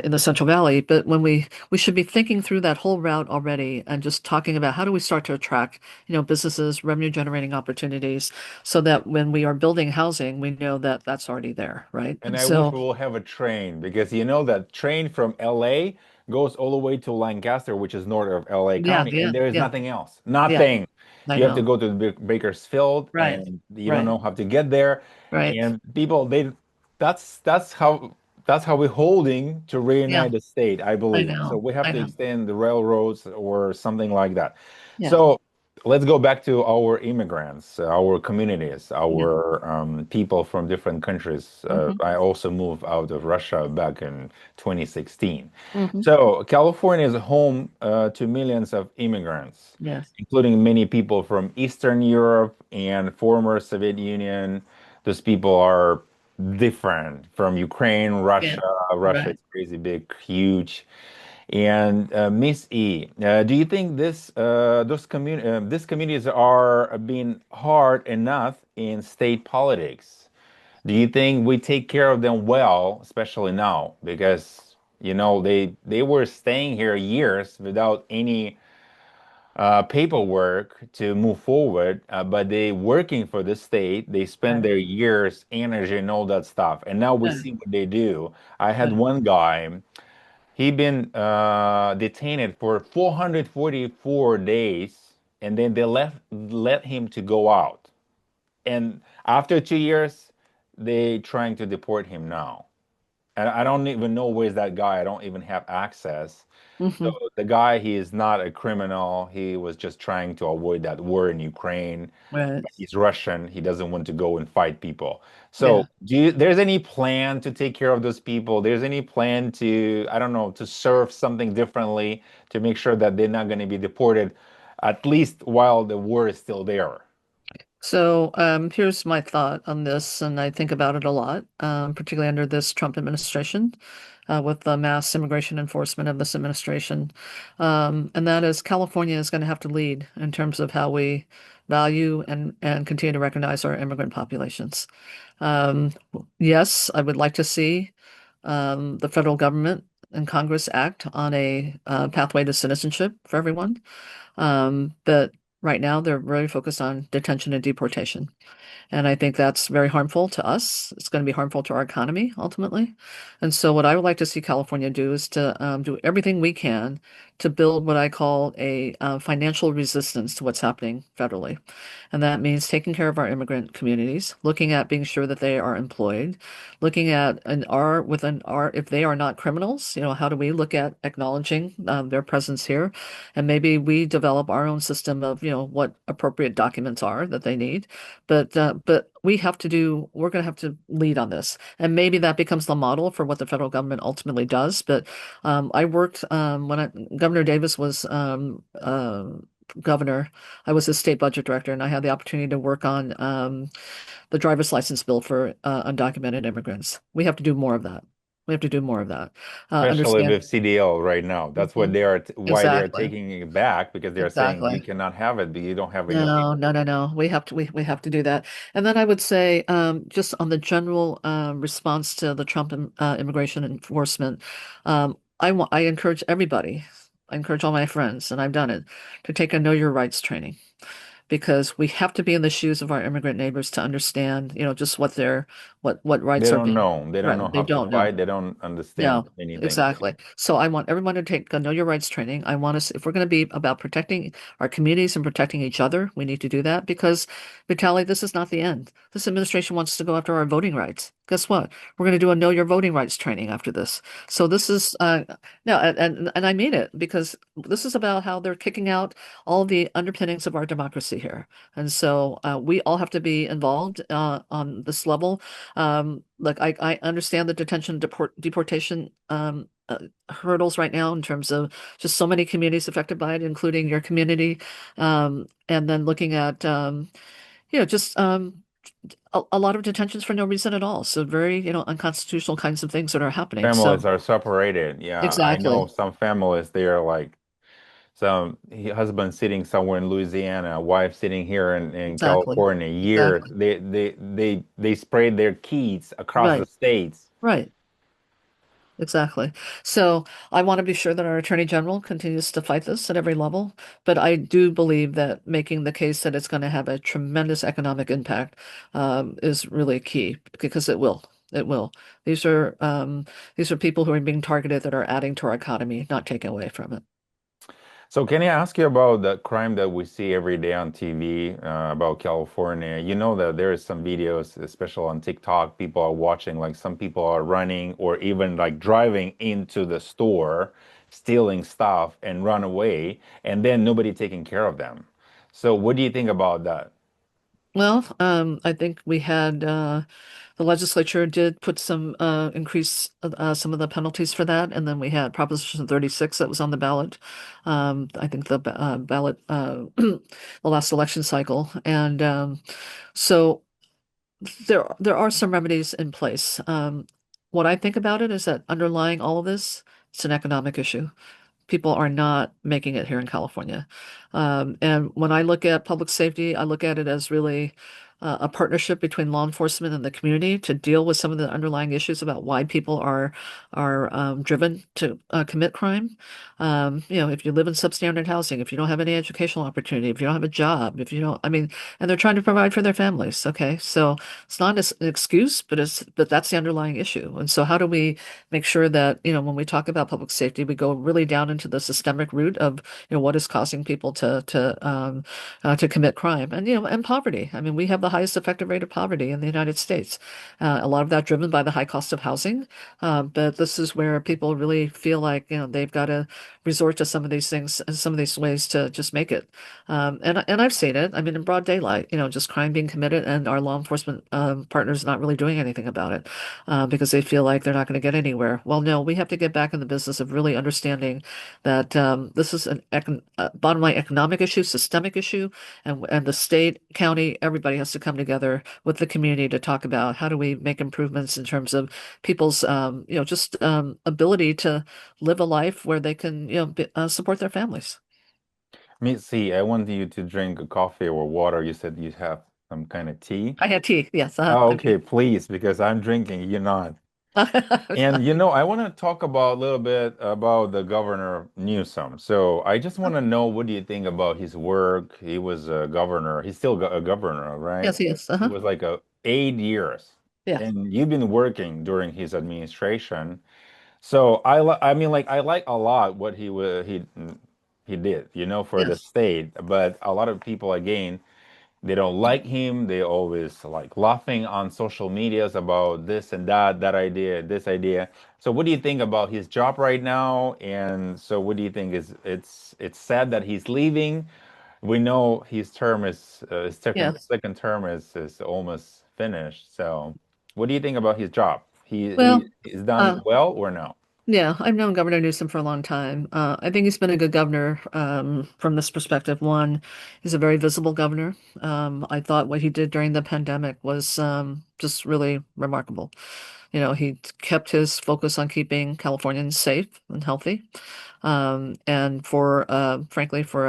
Speaker 2: in the Central Valley. But when we should be thinking through that whole route already and just talking about how do we start to attract, businesses, revenue generating opportunities, so that when we are building housing, we know that that's already there, right?
Speaker 1: And
Speaker 2: And
Speaker 1: I wish
Speaker 2: so,
Speaker 1: we will have a train because you know that train from LA goes all the way to Lancaster, which is north of LA
Speaker 2: yeah,
Speaker 1: County,
Speaker 2: yeah,
Speaker 1: and there is
Speaker 2: yeah,
Speaker 1: nothing else.
Speaker 2: yeah,
Speaker 1: Nothing.
Speaker 2: I
Speaker 1: You have to
Speaker 2: know.
Speaker 1: go to Bakersfield
Speaker 2: Right,
Speaker 1: and you don't
Speaker 2: right,
Speaker 1: know how to get there.
Speaker 2: right.
Speaker 1: And people they that's how we're holding to
Speaker 2: Yeah,
Speaker 1: reunite the state, I
Speaker 2: I
Speaker 1: believe. So
Speaker 2: know.
Speaker 1: we have
Speaker 2: I
Speaker 1: to
Speaker 2: know.
Speaker 1: extend the railroads or something like that.
Speaker 2: Yeah,
Speaker 1: So let's go back to our immigrants, our communities,
Speaker 2: yeah.
Speaker 1: our people from different countries.
Speaker 2: Hmm.
Speaker 1: I also moved out of Russia back in 2016.
Speaker 2: Hmm.
Speaker 1: So California is home to millions of immigrants,
Speaker 2: Yes.
Speaker 1: including many people from Eastern Europe and former Soviet Union. Those people are different from Ukraine,
Speaker 2: Yeah,
Speaker 1: Russia. Russia
Speaker 2: right.
Speaker 1: is crazy big, huge. And Miss E, do you think these communities are being hard enough in state politics? Do you think we take care of them well, especially now, because they were staying here years without any paperwork to move forward, but they working for the state. They spend
Speaker 2: Right.
Speaker 1: their years, energy, and all that stuff, and now we
Speaker 2: Yeah,
Speaker 1: see what they do. I had
Speaker 2: yeah.
Speaker 1: one guy. He been detained for 444 days, and then they let him to go out. And after 2 years, they trying to deport him now. And I don't even know where's that guy. I don't even have access. So
Speaker 2: Hmm.
Speaker 1: the guy, he is not a criminal. He was just trying to avoid that war in Ukraine.
Speaker 2: Right.
Speaker 1: But he's Russian. He doesn't want to go and fight people.
Speaker 2: Yeah.
Speaker 1: So there's any plan to take care of those people? There's any plan to, I don't know, to serve something differently to make sure that they're not going to be deported, at least while the war is still there?
Speaker 2: So here's my thought on this, and I think about it a lot, particularly under this Trump administration, with the mass immigration enforcement of this administration. And that is California is going to have to lead in terms of how we value and continue to recognize our immigrant populations. Um, yes, I would like to see the federal government and Congress act on a pathway to citizenship for everyone. But right now, they're very focused on detention and deportation. And I think that's very harmful to us. It's going to be harmful to our economy ultimately. And so, what I would like to see California do is to do everything we can to build what I call a financial resistance to what's happening federally. And that means taking care of our immigrant communities, looking at being sure that they are employed, looking at within our, if they are not criminals, how do we look at acknowledging their presence here? And maybe we develop our own system of, what appropriate documents are that they need. But we're going to have to lead on this. And maybe that becomes the model for what the federal government ultimately does. But I worked Governor Davis was governor. I was his state budget director, and I had the opportunity to work on the driver's license bill for undocumented immigrants. We have to do more of that. We have to do more of that.
Speaker 1: Especially
Speaker 2: Understand.
Speaker 1: with CDL right now. That's what
Speaker 2: Mhm.
Speaker 1: they are, why they are
Speaker 2: Exactly.
Speaker 1: taking it back because they are saying you
Speaker 2: Exactly.
Speaker 1: cannot have it, but you don't have any
Speaker 2: No, no,
Speaker 1: paperwork.
Speaker 2: no, no. We have to do that. And then I would say, just on the general response to the Trump immigration enforcement, I encourage everybody, I encourage all my friends, and I've done it, to take a Know Your Rights training because we have to be in the shoes of our immigrant neighbors to understand, just what
Speaker 1: They
Speaker 2: rights are
Speaker 1: don't
Speaker 2: being
Speaker 1: know. They don't know
Speaker 2: threatened. They
Speaker 1: how to
Speaker 2: don't know.
Speaker 1: fight. They don't understand
Speaker 2: No,
Speaker 1: anything.
Speaker 2: exactly. So I want everyone to take a Know Your Rights training. I want us, if we're going to be about protecting our communities and protecting each other, we need to do that because, Vitaly, this is not the end. This administration wants to go after our voting rights. Guess what? We're going to do a Know Your Voting Rights training after this. So this is no, and I mean it because this is about how they're kicking out all the underpinnings of our democracy here, and so we all have to be involved on this level. Like I understand the deportation hurdles right now in terms of just so many communities affected by it, including your community. And then looking at just a lot of detentions for no reason at all. So very, unconstitutional kinds of things that are happening.
Speaker 1: Families
Speaker 2: So
Speaker 1: are separated. Yeah, I know
Speaker 2: exactly,
Speaker 1: some families, they are like some husband sitting somewhere in Louisiana, wife sitting here in
Speaker 2: exactly,
Speaker 1: California, years.
Speaker 2: exactly.
Speaker 1: They sprayed their kids across the
Speaker 2: Right,
Speaker 1: states.
Speaker 2: right. Exactly. So I want to be sure that our Attorney General continues to fight this at every level, but I do believe that making the case that it's going to have a tremendous economic impact is really key because it will. It will. These are these are people who are being targeted that are adding to our economy, not taking away from it.
Speaker 1: So can I ask you about the crime that we see every day on TV about California? You know that there is some videos, especially on TikTok, people are watching, like some people are running or even like driving into the store, stealing stuff and run away, and then nobody taking care of them. So what do you think about that?
Speaker 2: Well, I think we had the legislature did put some increase some of the penalties for that, and then we had Proposition 36 that was on the ballot. I think the ballot the last election cycle, and so there are some remedies in place. What I think about it is that underlying all of this, it's an economic issue. People are not making it here in California. And when I look at public safety, I look at it as really a partnership between law enforcement and the community to deal with some of the underlying issues about why people are driven to commit crime. If you live in substandard housing, if you don't have any educational opportunity, if you don't have a job, if you don't, I mean, and they're trying to provide for their families. Okay, so it's not an excuse, but that's the underlying issue. And so how do we make sure that, when we talk about public safety, we go really down into the systemic root of, what is causing people to commit crime and, and poverty. I mean, we have the highest effective rate of poverty in the United States. A lot of that driven by the high cost of housing. But this is where people really feel like, they've got to resort to some of these things and some of these ways to just make it. And I've seen it. I mean, in broad daylight, just crime being committed and our law enforcement partners not really doing anything about it because they feel like they're not going to get anywhere. Well, no, we have to get back in the business of really understanding that this is bottom line economic issue, systemic issue, and the state, county, everybody has to come together with the community to talk about how do we make improvements in terms of people's, just ability to live a life where they can, support their families.
Speaker 1: Me see, I want you to drink a coffee or water. You said you have some kind of tea.
Speaker 2: I had tea. Yes.
Speaker 1: Oh,
Speaker 2: Okay.
Speaker 1: okay, please, because I'm drinking, you're not. And I want to talk about a little bit about the governor Newsom. So I just want to know, what do you think about his work? He was a governor. He's still a governor, right?
Speaker 2: Yes. Yes.
Speaker 1: He
Speaker 2: Uh-huh.
Speaker 1: was like 8 years,
Speaker 2: Yeah.
Speaker 1: and you've been working during his administration. So I mean, like I like a lot what he did, for the
Speaker 2: Yes.
Speaker 1: state. But a lot of people, again, they don't like him. They always like laughing on social medias about this and that, that idea, this idea. So what do you think about his job right now? And so what do you think is it's sad that he's leaving? We know his term is his second
Speaker 2: Yes.
Speaker 1: second term is almost finished. So what do you think about his job? He
Speaker 2: Well,
Speaker 1: is done
Speaker 2: uh,
Speaker 1: well or no?
Speaker 2: yeah, I've known Governor Newsom for a long time. I think he's been a good governor from this perspective. One, he's a very visible governor. I thought what he did during the pandemic was just really remarkable. He kept his focus on keeping Californians safe and healthy. And frankly, for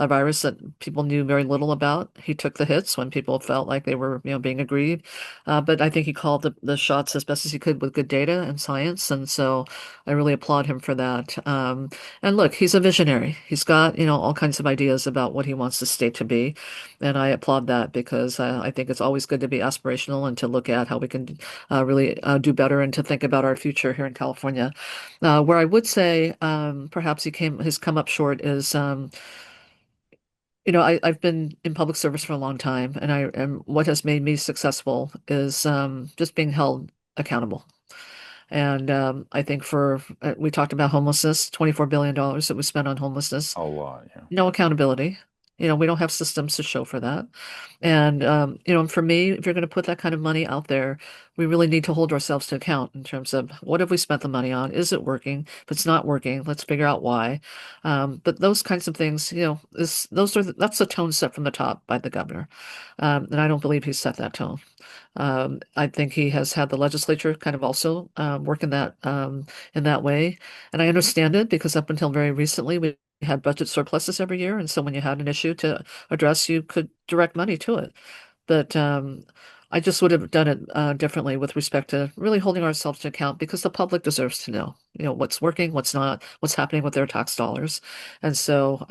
Speaker 2: a virus that people knew very little about, he took the hits when people felt like they were, being aggrieved. But I think he called the shots as best as he could with good data and science. And so I really applaud him for that. And look, he's a visionary. He's got, all kinds of ideas about what he wants the state to be. And I applaud that because I think it's always good to be aspirational and to look at how we can really do better and to think about our future here in California. Where I would say perhaps has come up short is I've been in public service for a long time, and what has made me successful is just being held accountable. And I think we talked about homelessness, $24 billion that was spent on homelessness,
Speaker 1: A lot, yeah.
Speaker 2: no accountability. We don't have systems to show for that. And, for me, if you're going to put that kind of money out there, we really need to hold ourselves to account in terms of what have we spent the money on? Is it working? If it's not working, let's figure out why. But those kinds of things, that's a tone set from the top by the governor. And I don't believe he set that tone. I think he has had the legislature kind of also work in that way, and I understand it because up until very recently we had budget surpluses every year, and so when you had an issue to address, you could direct money to it. But I just would have done it differently with respect to really holding ourselves to account because the public deserves to know, what's working, what's not, what's happening with their tax dollars. And so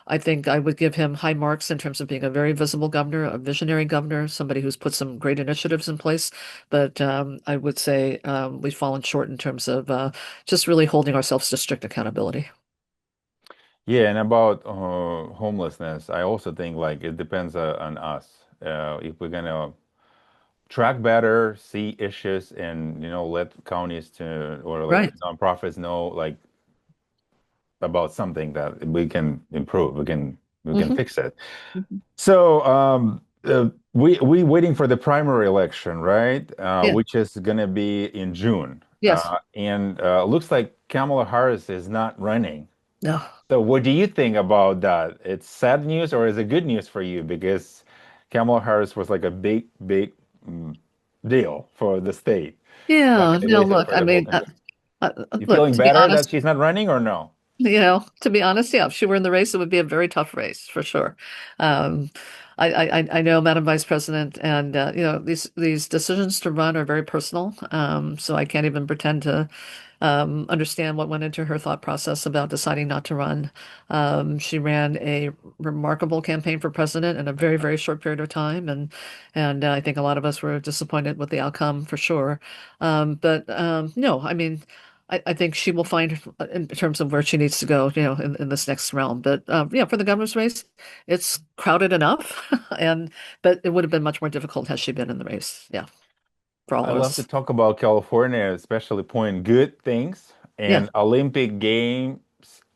Speaker 2: I think I would give him high marks in terms of being a very visible governor, a visionary governor, somebody who's put some great initiatives in place. But I would say we've fallen short in terms of just really holding ourselves to strict accountability.
Speaker 1: Yeah, and about homelessness, I also think like it depends on us. If we're gonna track better, see issues, and let counties to or like
Speaker 2: Right.
Speaker 1: nonprofits know like about something that we can improve, we can
Speaker 2: Hmm.
Speaker 1: fix it. So we waiting for the primary election, right?
Speaker 2: Yeah.
Speaker 1: Which is gonna be in June,
Speaker 2: Yes.
Speaker 1: and looks like Kamala Harris is not running.
Speaker 2: No.
Speaker 1: So what do you think about that? It's sad news or is it good news for you? Because Kamala Harris was like a big, big deal for the state back
Speaker 2: Yeah.
Speaker 1: in the
Speaker 2: No,
Speaker 1: days and
Speaker 2: look,
Speaker 1: for
Speaker 2: I
Speaker 1: the whole
Speaker 2: mean,
Speaker 1: country. You
Speaker 2: look,
Speaker 1: feeling
Speaker 2: to be
Speaker 1: better that
Speaker 2: honest,
Speaker 1: she's not running or no?
Speaker 2: To be honest, yeah, if she were in the race, it would be a very tough race for sure. Um, I know Madam Vice President, and these decisions to run are very personal. So I can't even pretend to understand what went into her thought process about deciding not to run. She ran a remarkable campaign for president in a very, very short period of time, and I think a lot of us were disappointed with the outcome for sure. But no, I mean. I think she will find in terms of where she needs to go, in this next realm. But yeah, for the governor's race, it's crowded enough, and but it would have been much more difficult had she been in the race. Yeah, for all
Speaker 1: I
Speaker 2: of
Speaker 1: love to
Speaker 2: us.
Speaker 1: talk about California, especially point good things.
Speaker 2: Yeah.
Speaker 1: And Olympic Games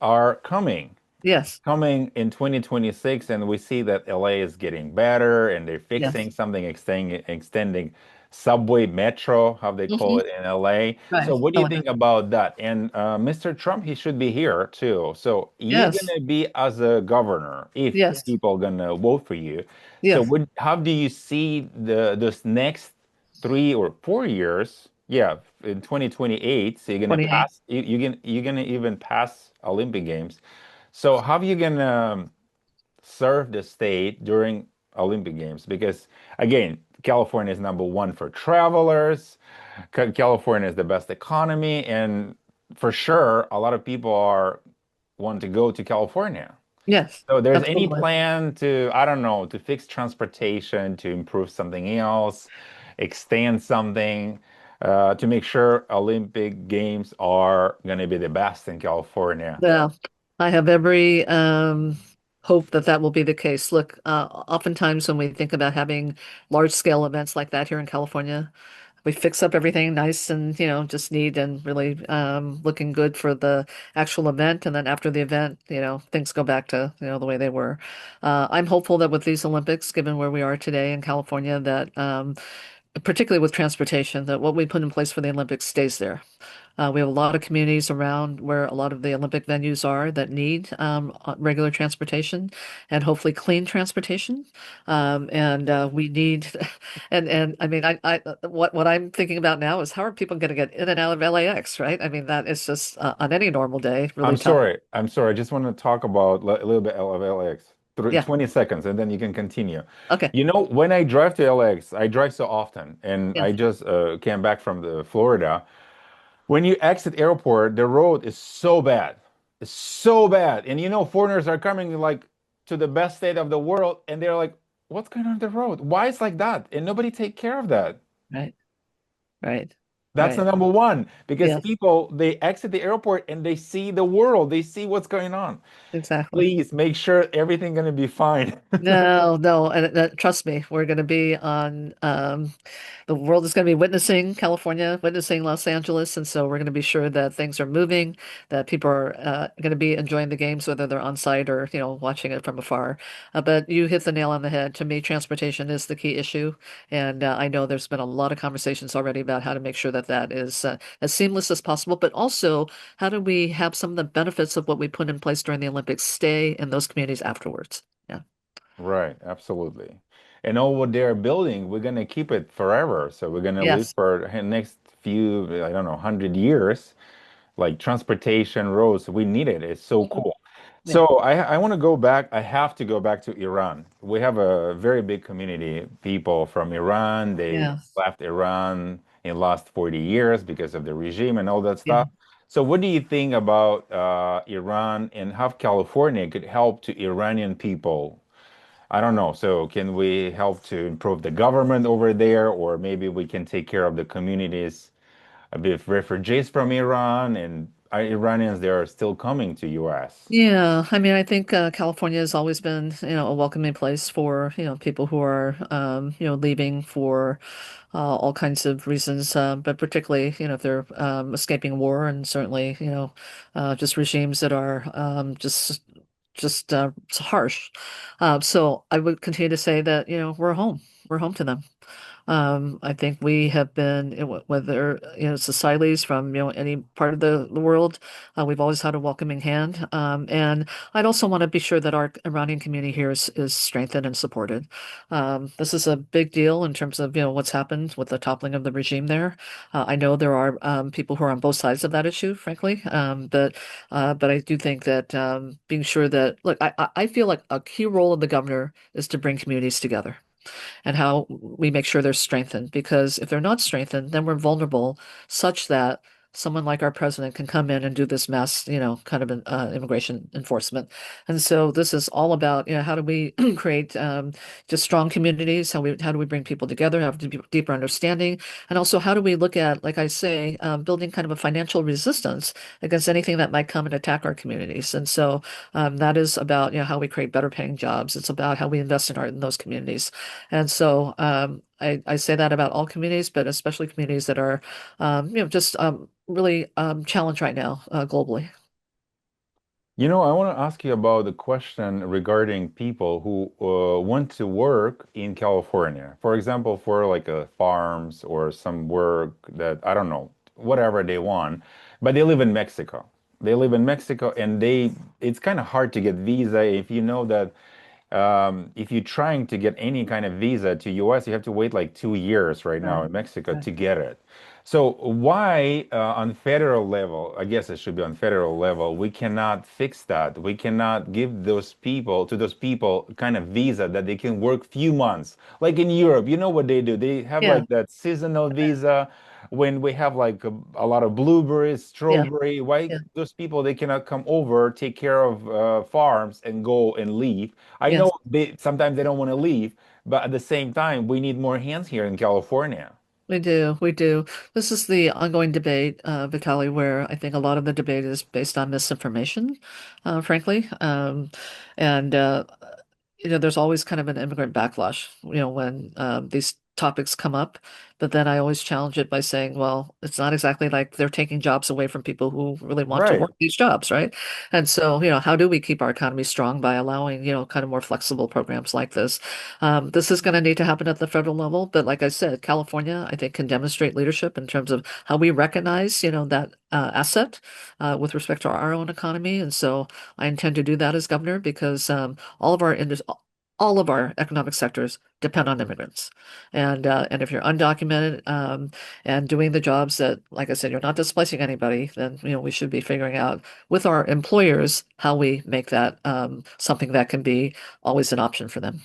Speaker 1: are coming.
Speaker 2: Yes.
Speaker 1: Coming in 2026, and we see that LA is getting better and they're
Speaker 2: Yes.
Speaker 1: fixing something, extending subway metro, how they call
Speaker 2: Hmm.
Speaker 1: it in LA. So
Speaker 2: Right.
Speaker 1: what do
Speaker 2: Oh,
Speaker 1: you
Speaker 2: I know.
Speaker 1: think about that? And Mr. Trump, he should be here too. So you're
Speaker 2: Yes.
Speaker 1: gonna be as a governor if
Speaker 2: Yes.
Speaker 1: people gonna vote for you. So
Speaker 2: Yes.
Speaker 1: how do you see this next 3 or 4 years? Yeah, in 2028, so you're gonna
Speaker 2: 28.
Speaker 1: pass. You're gonna even pass Olympic Games. So how are you gonna serve the state during Olympic Games? Because again, California is number one for travelers. California is the best economy, and for sure, a lot of people are want to go to California.
Speaker 2: Yes.
Speaker 1: So there's any
Speaker 2: Absolutely.
Speaker 1: plan to, I don't know, to fix transportation, to improve something else, extend something, to make sure Olympic Games are going to be the best in California?
Speaker 2: Yeah. I have every hope that that will be the case. Look, oftentimes when we think about having large scale events like that here in California, we fix up everything nice and just neat and really looking good for the actual event, and then after the event, things go back to the way they were. I'm hopeful that with these Olympics, given where we are today in California, that particularly with transportation, that what we put in place for the Olympics stays there. We have a lot of communities around where a lot of the Olympic venues are that need regular transportation and hopefully clean transportation. And we need, and I mean, what I'm thinking about now is how are people going to get in and out of LAX, right? I mean, that is just on any normal day
Speaker 1: I'm
Speaker 2: really tough.
Speaker 1: sorry. I'm sorry. I just want to talk about a little bit of LX.
Speaker 2: Yeah.
Speaker 1: 20 seconds, and then you can continue.
Speaker 2: Okay.
Speaker 1: When I drive to LX, I drive so often, and
Speaker 2: Yeah.
Speaker 1: I just came back from the Florida. When you exit airport, the road is so bad. It's so bad. And foreigners are coming like to the best state of the world, and they're like, what's going on the road? Why it's like that? And nobody take care of that.
Speaker 2: Right. Right.
Speaker 1: That's the
Speaker 2: right.
Speaker 1: number one because
Speaker 2: Yes,
Speaker 1: people they exit the airport and they see the world, they see what's going on.
Speaker 2: exactly.
Speaker 1: Please make sure everything gonna be fine.
Speaker 2: No, no, and trust me, we're going to be on. The world is going to be witnessing California, witnessing Los Angeles, and so we're going to be sure that things are moving, that people are going to be enjoying the games, whether they're on site or watching it from afar. But you hit the nail on the head. To me, transportation is the key issue, and I know there's been a lot of conversations already about how to make sure that that is as seamless as possible, but also how do we have some of the benefits of what we put in place during the Olympics stay in those communities afterwards. Yeah.
Speaker 1: Right, absolutely. And all what they're building, we're gonna keep it forever. So we're gonna live
Speaker 2: Yes.
Speaker 1: for the next few, I don't know, 100 years. Like transportation, roads, we need it. It's so
Speaker 2: Mhm.
Speaker 1: cool.
Speaker 2: Yeah.
Speaker 1: So I want to go back. I have to go back to Iran. We have a very big community, people from Iran. They
Speaker 2: Yes.
Speaker 1: left Iran in the last 40 years because of the regime and all that
Speaker 2: Yeah.
Speaker 1: stuff. So what do you think about Iran and how California could help to Iranian people? I don't know. So can we help to improve the government over there, or maybe we can take care of the communities a bit of refugees from Iran and Iranians they are still coming to US.
Speaker 2: Yeah, I mean, I think California has always been, a welcoming place for, people who are, leaving for all kinds of reasons, but particularly, if they're escaping war and certainly, just regimes that are just harsh. So I would continue to say that, we're home. We're home to them. I think we have been, whether societies from any part of the world, we've always had a welcoming hand. And I'd also want to be sure that our Iranian community here is strengthened and supported. This is a big deal in terms of what's happened with the toppling of the regime there. I know there are people who are on both sides of that issue, frankly, but I do think that being sure that look, I feel like a key role of the governor is to bring communities together and how we make sure they're strengthened. Because if they're not strengthened, then we're vulnerable such that someone like our president can come in and do this mass, kind of immigration enforcement. And so this is all about, how do we create just strong communities? How do we bring people together, have deeper understanding, and also how do we look at, like I say, building kind of a financial resistance against anything that might come and attack our communities. And so that is about, how we create better paying jobs. It's about how we invest in those communities. And so I say that about all communities, but especially communities that are, just really challenged right now globally.
Speaker 1: You know, I want to ask you about the question regarding people who want to work in California. For example, for like farms or some work that I don't know, whatever they want, but they live in Mexico. They live in Mexico and it's kind of hard to get visa if you know that if you're trying to get any kind of visa to US, you have to wait like 2 years right now
Speaker 2: Right.
Speaker 1: in Mexico
Speaker 2: Right.
Speaker 1: to get it. So why on federal level, I guess it should be on federal level, we cannot fix that. We cannot give those people kind of visa that they can work few months. Like in Europe, you know what they do? They have
Speaker 2: Yeah.
Speaker 1: like that seasonal visa when we have like a lot of blueberries,
Speaker 2: Yeah.
Speaker 1: strawberry. Why
Speaker 2: Yeah.
Speaker 1: those people they cannot come over, take care of farms and go and leave? I know
Speaker 2: Yes.
Speaker 1: they sometimes they don't want to leave, but at the same time, we need more hands here in California.
Speaker 2: We do. We do. This is the ongoing debate, Vitaly, where I think a lot of the debate is based on misinformation, frankly. And there's always kind of an immigrant backlash, when these topics come up. But then I always challenge it by saying, well, it's not exactly like they're taking jobs away from people who really want to
Speaker 1: Right.
Speaker 2: work these jobs, right? And so, how do we keep our economy strong by allowing, kind of more flexible programs like this? This is going to need to happen at the federal level, but like I said, California, I think, can demonstrate leadership in terms of how we recognize, that asset with respect to our own economy. And so I intend to do that as governor because all of our economic sectors depend on immigrants, and if you're undocumented and doing the jobs that, like I said, you're not displacing anybody, then we should be figuring out with our employers how we make that something that can be always an option for them.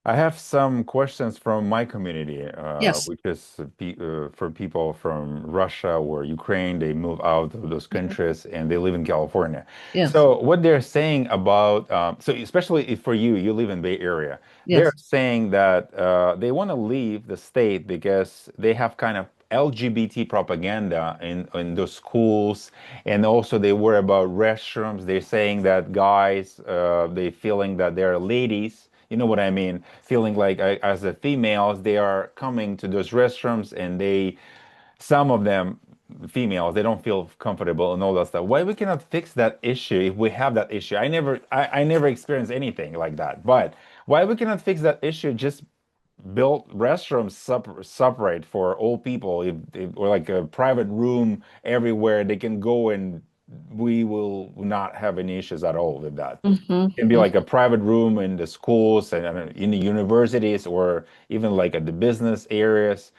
Speaker 1: I have some questions from my community,
Speaker 2: Yes.
Speaker 1: which is for people from Russia or Ukraine. They move out of those
Speaker 2: Mhm.
Speaker 1: countries and they live in California.
Speaker 2: Yes.
Speaker 1: So what they're saying about, so especially if for you, you live in Bay Area, they're
Speaker 2: Yes.
Speaker 1: saying that they want to leave the state because they have kind of LGBT propaganda in those schools, and also they worry about restrooms. They're saying that guys, they feeling that they're ladies. You know what I mean? Feeling like as the females, they are coming to those restrooms, and some of them, females, they don't feel comfortable and all that stuff. Why we cannot fix that issue if we have that issue? I never experienced anything like that. But why we cannot fix that issue? Just build restrooms separate for all people, or like a private room everywhere they can go, and we will not have any issues at all with that. It can be like a private room in the schools and in the universities, or even like at the business areas,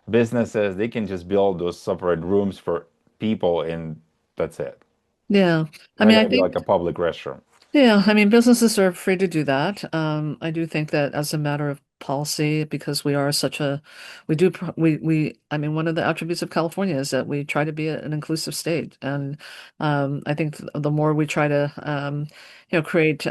Speaker 1: businesses. They can just build those separate rooms for people, and that's it.
Speaker 2: Yeah. I
Speaker 1: Not
Speaker 2: mean, I
Speaker 1: gonna be like
Speaker 2: think
Speaker 1: a public restroom.
Speaker 2: Yeah, I mean, businesses are free to do that. I do think that as a matter of policy, because we are such a, we do, I mean, one of the attributes of California is that we try to be an inclusive state. And I think the more we try to, create,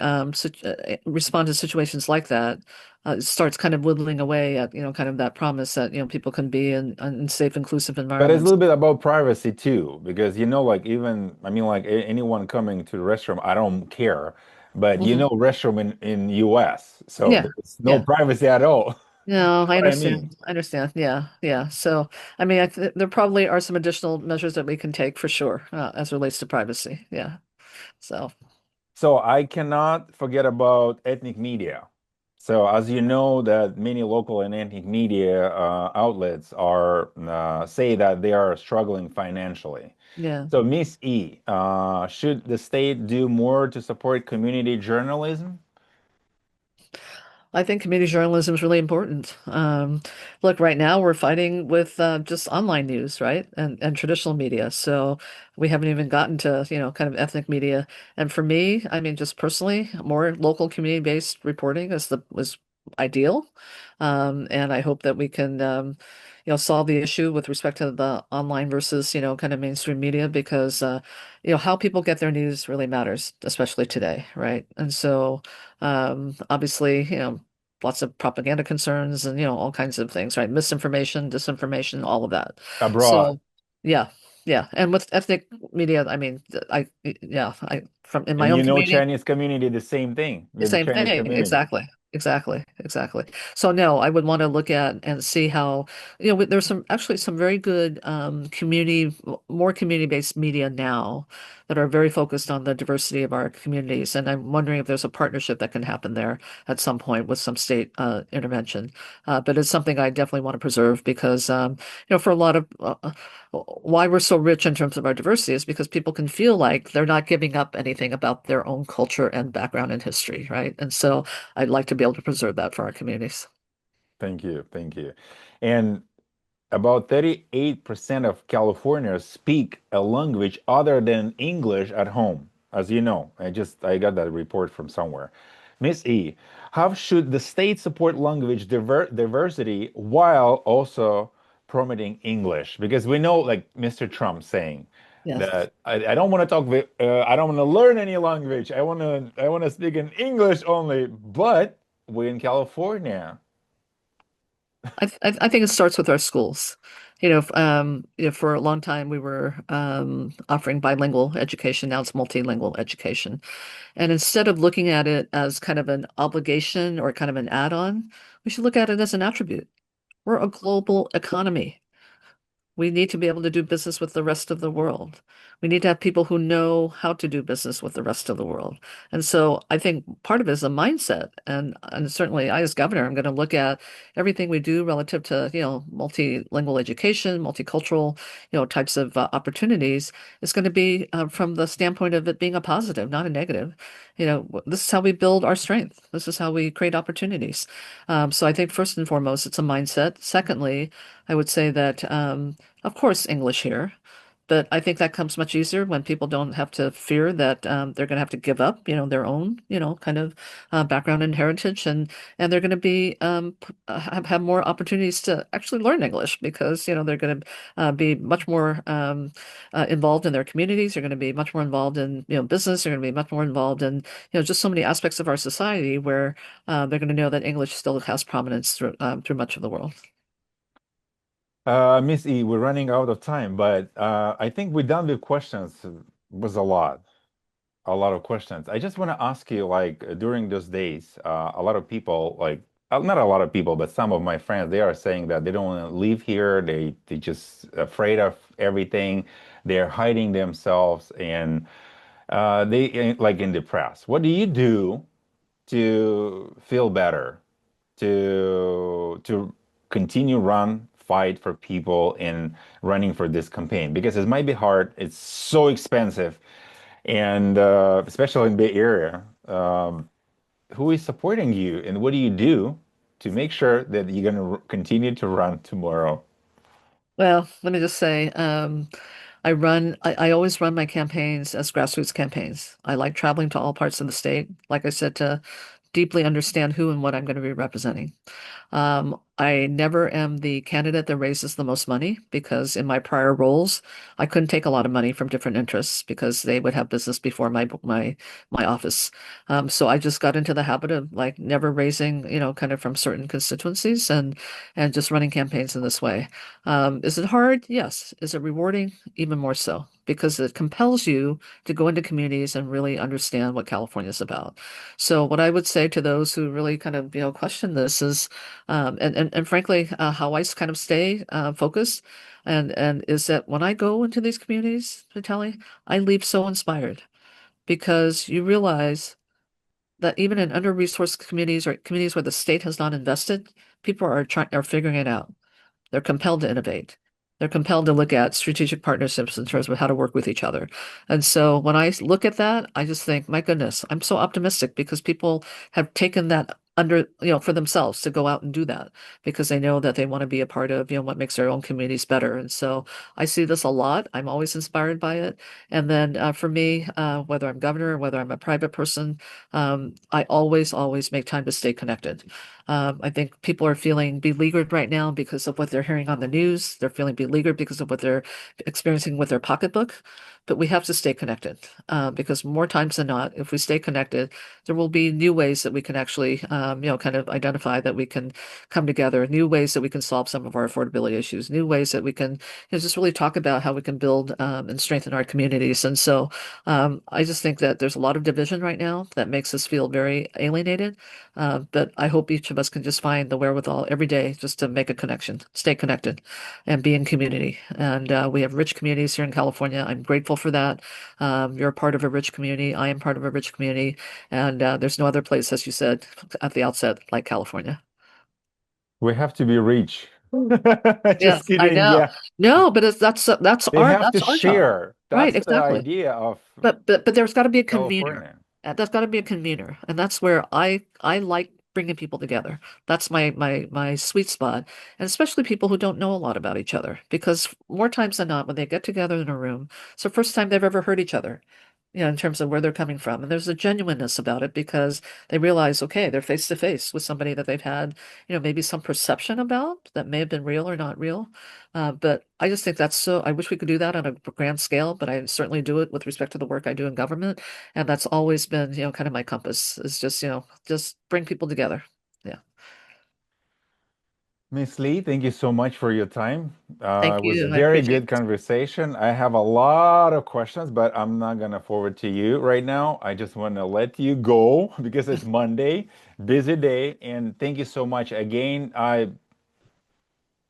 Speaker 2: respond to situations like that, it starts kind of whittling away at, kind of that promise that, people can be in safe, inclusive
Speaker 1: But it's a
Speaker 2: environments.
Speaker 1: little bit about privacy too, because like even I mean like anyone coming to the restroom, I don't care. But
Speaker 2: Mhm.
Speaker 1: restroom in US, so
Speaker 2: Yeah.
Speaker 1: there's no
Speaker 2: Yeah.
Speaker 1: privacy at all.
Speaker 2: No, I
Speaker 1: What I mean.
Speaker 2: understand. I understand. Yeah, yeah. So, I mean, there probably are some additional measures that we can take for sure, as relates to privacy. Yeah. So,
Speaker 1: So I cannot forget about ethnic media. So as you know, that many local and ethnic media outlets are say that they are struggling financially.
Speaker 2: yeah.
Speaker 1: So Miss E, should the state do more to support community journalism?
Speaker 2: I think community journalism is really important. Look, right now we're fighting with just online news, right? And traditional media. So we haven't even gotten to, kind of ethnic media. And for me, I mean, just personally, more local community-based reporting was ideal. And I hope that we can, solve the issue with respect to the online versus, kind of mainstream media because, how people get their news really matters, especially today, right? And so, obviously, lots of propaganda concerns and all kinds of things, right? Misinformation, disinformation, all of that.
Speaker 1: Abroad.
Speaker 2: So yeah, yeah. And with ethnic media, I mean, I from in my
Speaker 1: And
Speaker 2: own community,
Speaker 1: Chinese community, the same thing
Speaker 2: the
Speaker 1: with the
Speaker 2: same
Speaker 1: Chinese
Speaker 2: thing.
Speaker 1: community.
Speaker 2: Exactly. Exactly. Exactly. So no, I would want to look at and see how, there's some very good more community-based media now that are very focused on the diversity of our communities. And I'm wondering if there's a partnership that can happen there at some point with some state intervention. But it's something I definitely want to preserve because, for a lot of why we're so rich in terms of our diversity is because people can feel like they're not giving up anything about their own culture and background and history, right? And so I'd like to be able to preserve that for our communities.
Speaker 1: Thank you. Thank you. And about 38% of Californians speak a language other than English at home. As you know, I got that report from somewhere. Miss E, how should the state support language diversity while also promoting English? Because we know, like Mr. Trump saying
Speaker 2: Yes.
Speaker 1: that I don't want to I don't want to learn any language. I want to speak in English only. But we're in California.
Speaker 2: I think it starts with our schools. For a long time we were offering bilingual education. Now it's multilingual education. And instead of looking at it as kind of an obligation or kind of an add-on, we should look at it as an attribute. We're a global economy. We need to be able to do business with the rest of the world. We need to have people who know how to do business with the rest of the world. And so I think part of it is a mindset. And certainly I, as governor, I'm going to look at everything we do relative to, multilingual education, multicultural, types of opportunities. It's going to be from the standpoint of it being a positive, not a negative. This is how we build our strength. This is how we create opportunities. So I think first and foremost, it's a mindset. Secondly, I would say that of course, English here, but I think that comes much easier when people don't have to fear that they're going to have to give up, their own, kind of background and heritage, and they're going to be have more opportunities to actually learn English because they're going to be much more involved in their communities. They're going to be much more involved in business. They're going to be much more involved in just so many aspects of our society where they're going to know that English still has prominence through much of the world.
Speaker 1: Miss E, we're running out of time, but I think we're done with questions. It was a lot of questions. I just want to ask you, like during those days, a lot of people, like not a lot of people, but some of my friends, they are saying that they don't want to leave here. They just afraid of everything. They're hiding themselves, and like in depressed. What do you do to feel better, to continue run, fight for people in running for this campaign? Because it might be hard. It's so expensive, and especially in Bay Area. Who is supporting you, and what do you do to make sure that you're going to continue to run tomorrow?
Speaker 2: Well, let me just say, I always run my campaigns as grassroots campaigns. I like traveling to all parts of the state, like I said, to deeply understand who and what I'm going to be representing. I never am the candidate that raises the most money because in my prior roles, I couldn't take a lot of money from different interests because they would have business before my office. So I just got into the habit of like never raising, kind of from certain constituencies and just running campaigns in this way. Is it hard? Yes. Is it rewarding? Even more so because it compels you to go into communities and really understand what California is about. So what I would say to those who really kind of, question this is, and frankly, how I kind of stay focused, and is that when I go into these communities, Vitaly, I leave so inspired because you realize that even in under-resourced communities or communities where the state has not invested, people are figuring it out. They're compelled to innovate. They're compelled to look at strategic partnerships in terms of how to work with each other. And so when I look at that, I just think, my goodness, I'm so optimistic because people have taken that under, for themselves to go out and do that because they know that they want to be a part of, what makes their own communities better. And so I see this a lot. I'm always inspired by it. And then for me, whether I'm governor or whether I'm a private person, I always make time to stay connected. I think people are feeling beleaguered right now because of what they're hearing on the news. They're feeling beleaguered because of what they're experiencing with their pocketbook. But we have to stay connected because more times than not, if we stay connected, there will be new ways that we can actually, kind of identify that we can come together, new ways that we can solve some of our affordability issues, new ways that we can, just really talk about how we can build and strengthen our communities. And so I just think that there's a lot of division right now that makes us feel very alienated. But I hope each of us can just find the wherewithal every day just to make a connection, stay connected, and be in community. And we have rich communities here in California. I'm grateful for that. You're a part of a rich community. I am part of a rich community. And there's no other place, as you said at the outset, like California.
Speaker 1: We have to be rich. Just
Speaker 2: Yes, I
Speaker 1: kidding.
Speaker 2: know.
Speaker 1: Yeah,
Speaker 2: No, but that's
Speaker 1: they
Speaker 2: our
Speaker 1: have to
Speaker 2: that's our job.
Speaker 1: share.
Speaker 2: Right,
Speaker 1: That's the
Speaker 2: exactly.
Speaker 1: idea of
Speaker 2: But there's got to be a convener.
Speaker 1: California.
Speaker 2: There's got to be a convener, and that's where I like bringing people together. That's my sweet spot, and especially people who don't know a lot about each other, because more times than not, when they get together in a room, it's the first time they've ever heard each other. In terms of where they're coming from. And there's a genuineness about it because they realize, okay, they're face to face with somebody that they've had, maybe some perception about that may have been real or not real. But I just think that's so, I wish we could do that on a grand scale, but I certainly do it with respect to the work I do in government. And that's always been, kind of my compass is just, just bring people together. Yeah.
Speaker 1: Miss Lee, thank you so much for your time.
Speaker 2: Thank
Speaker 1: It was
Speaker 2: you. I
Speaker 1: very
Speaker 2: appreciate
Speaker 1: good
Speaker 2: it.
Speaker 1: conversation. I have a lot of questions, but I'm not gonna forward to you right now. I just want to let you go because it's Monday, busy day, and thank you so much again. I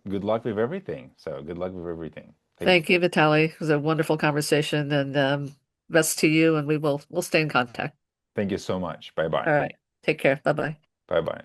Speaker 1: good luck with everything. So good luck with everything. Thank you.
Speaker 2: Thank you, Vitaly. It was a wonderful conversation and best to you. And we'll stay in contact.
Speaker 1: Thank you so much. Bye bye.
Speaker 2: All right. Take care. Bye bye.
Speaker 1: Bye bye.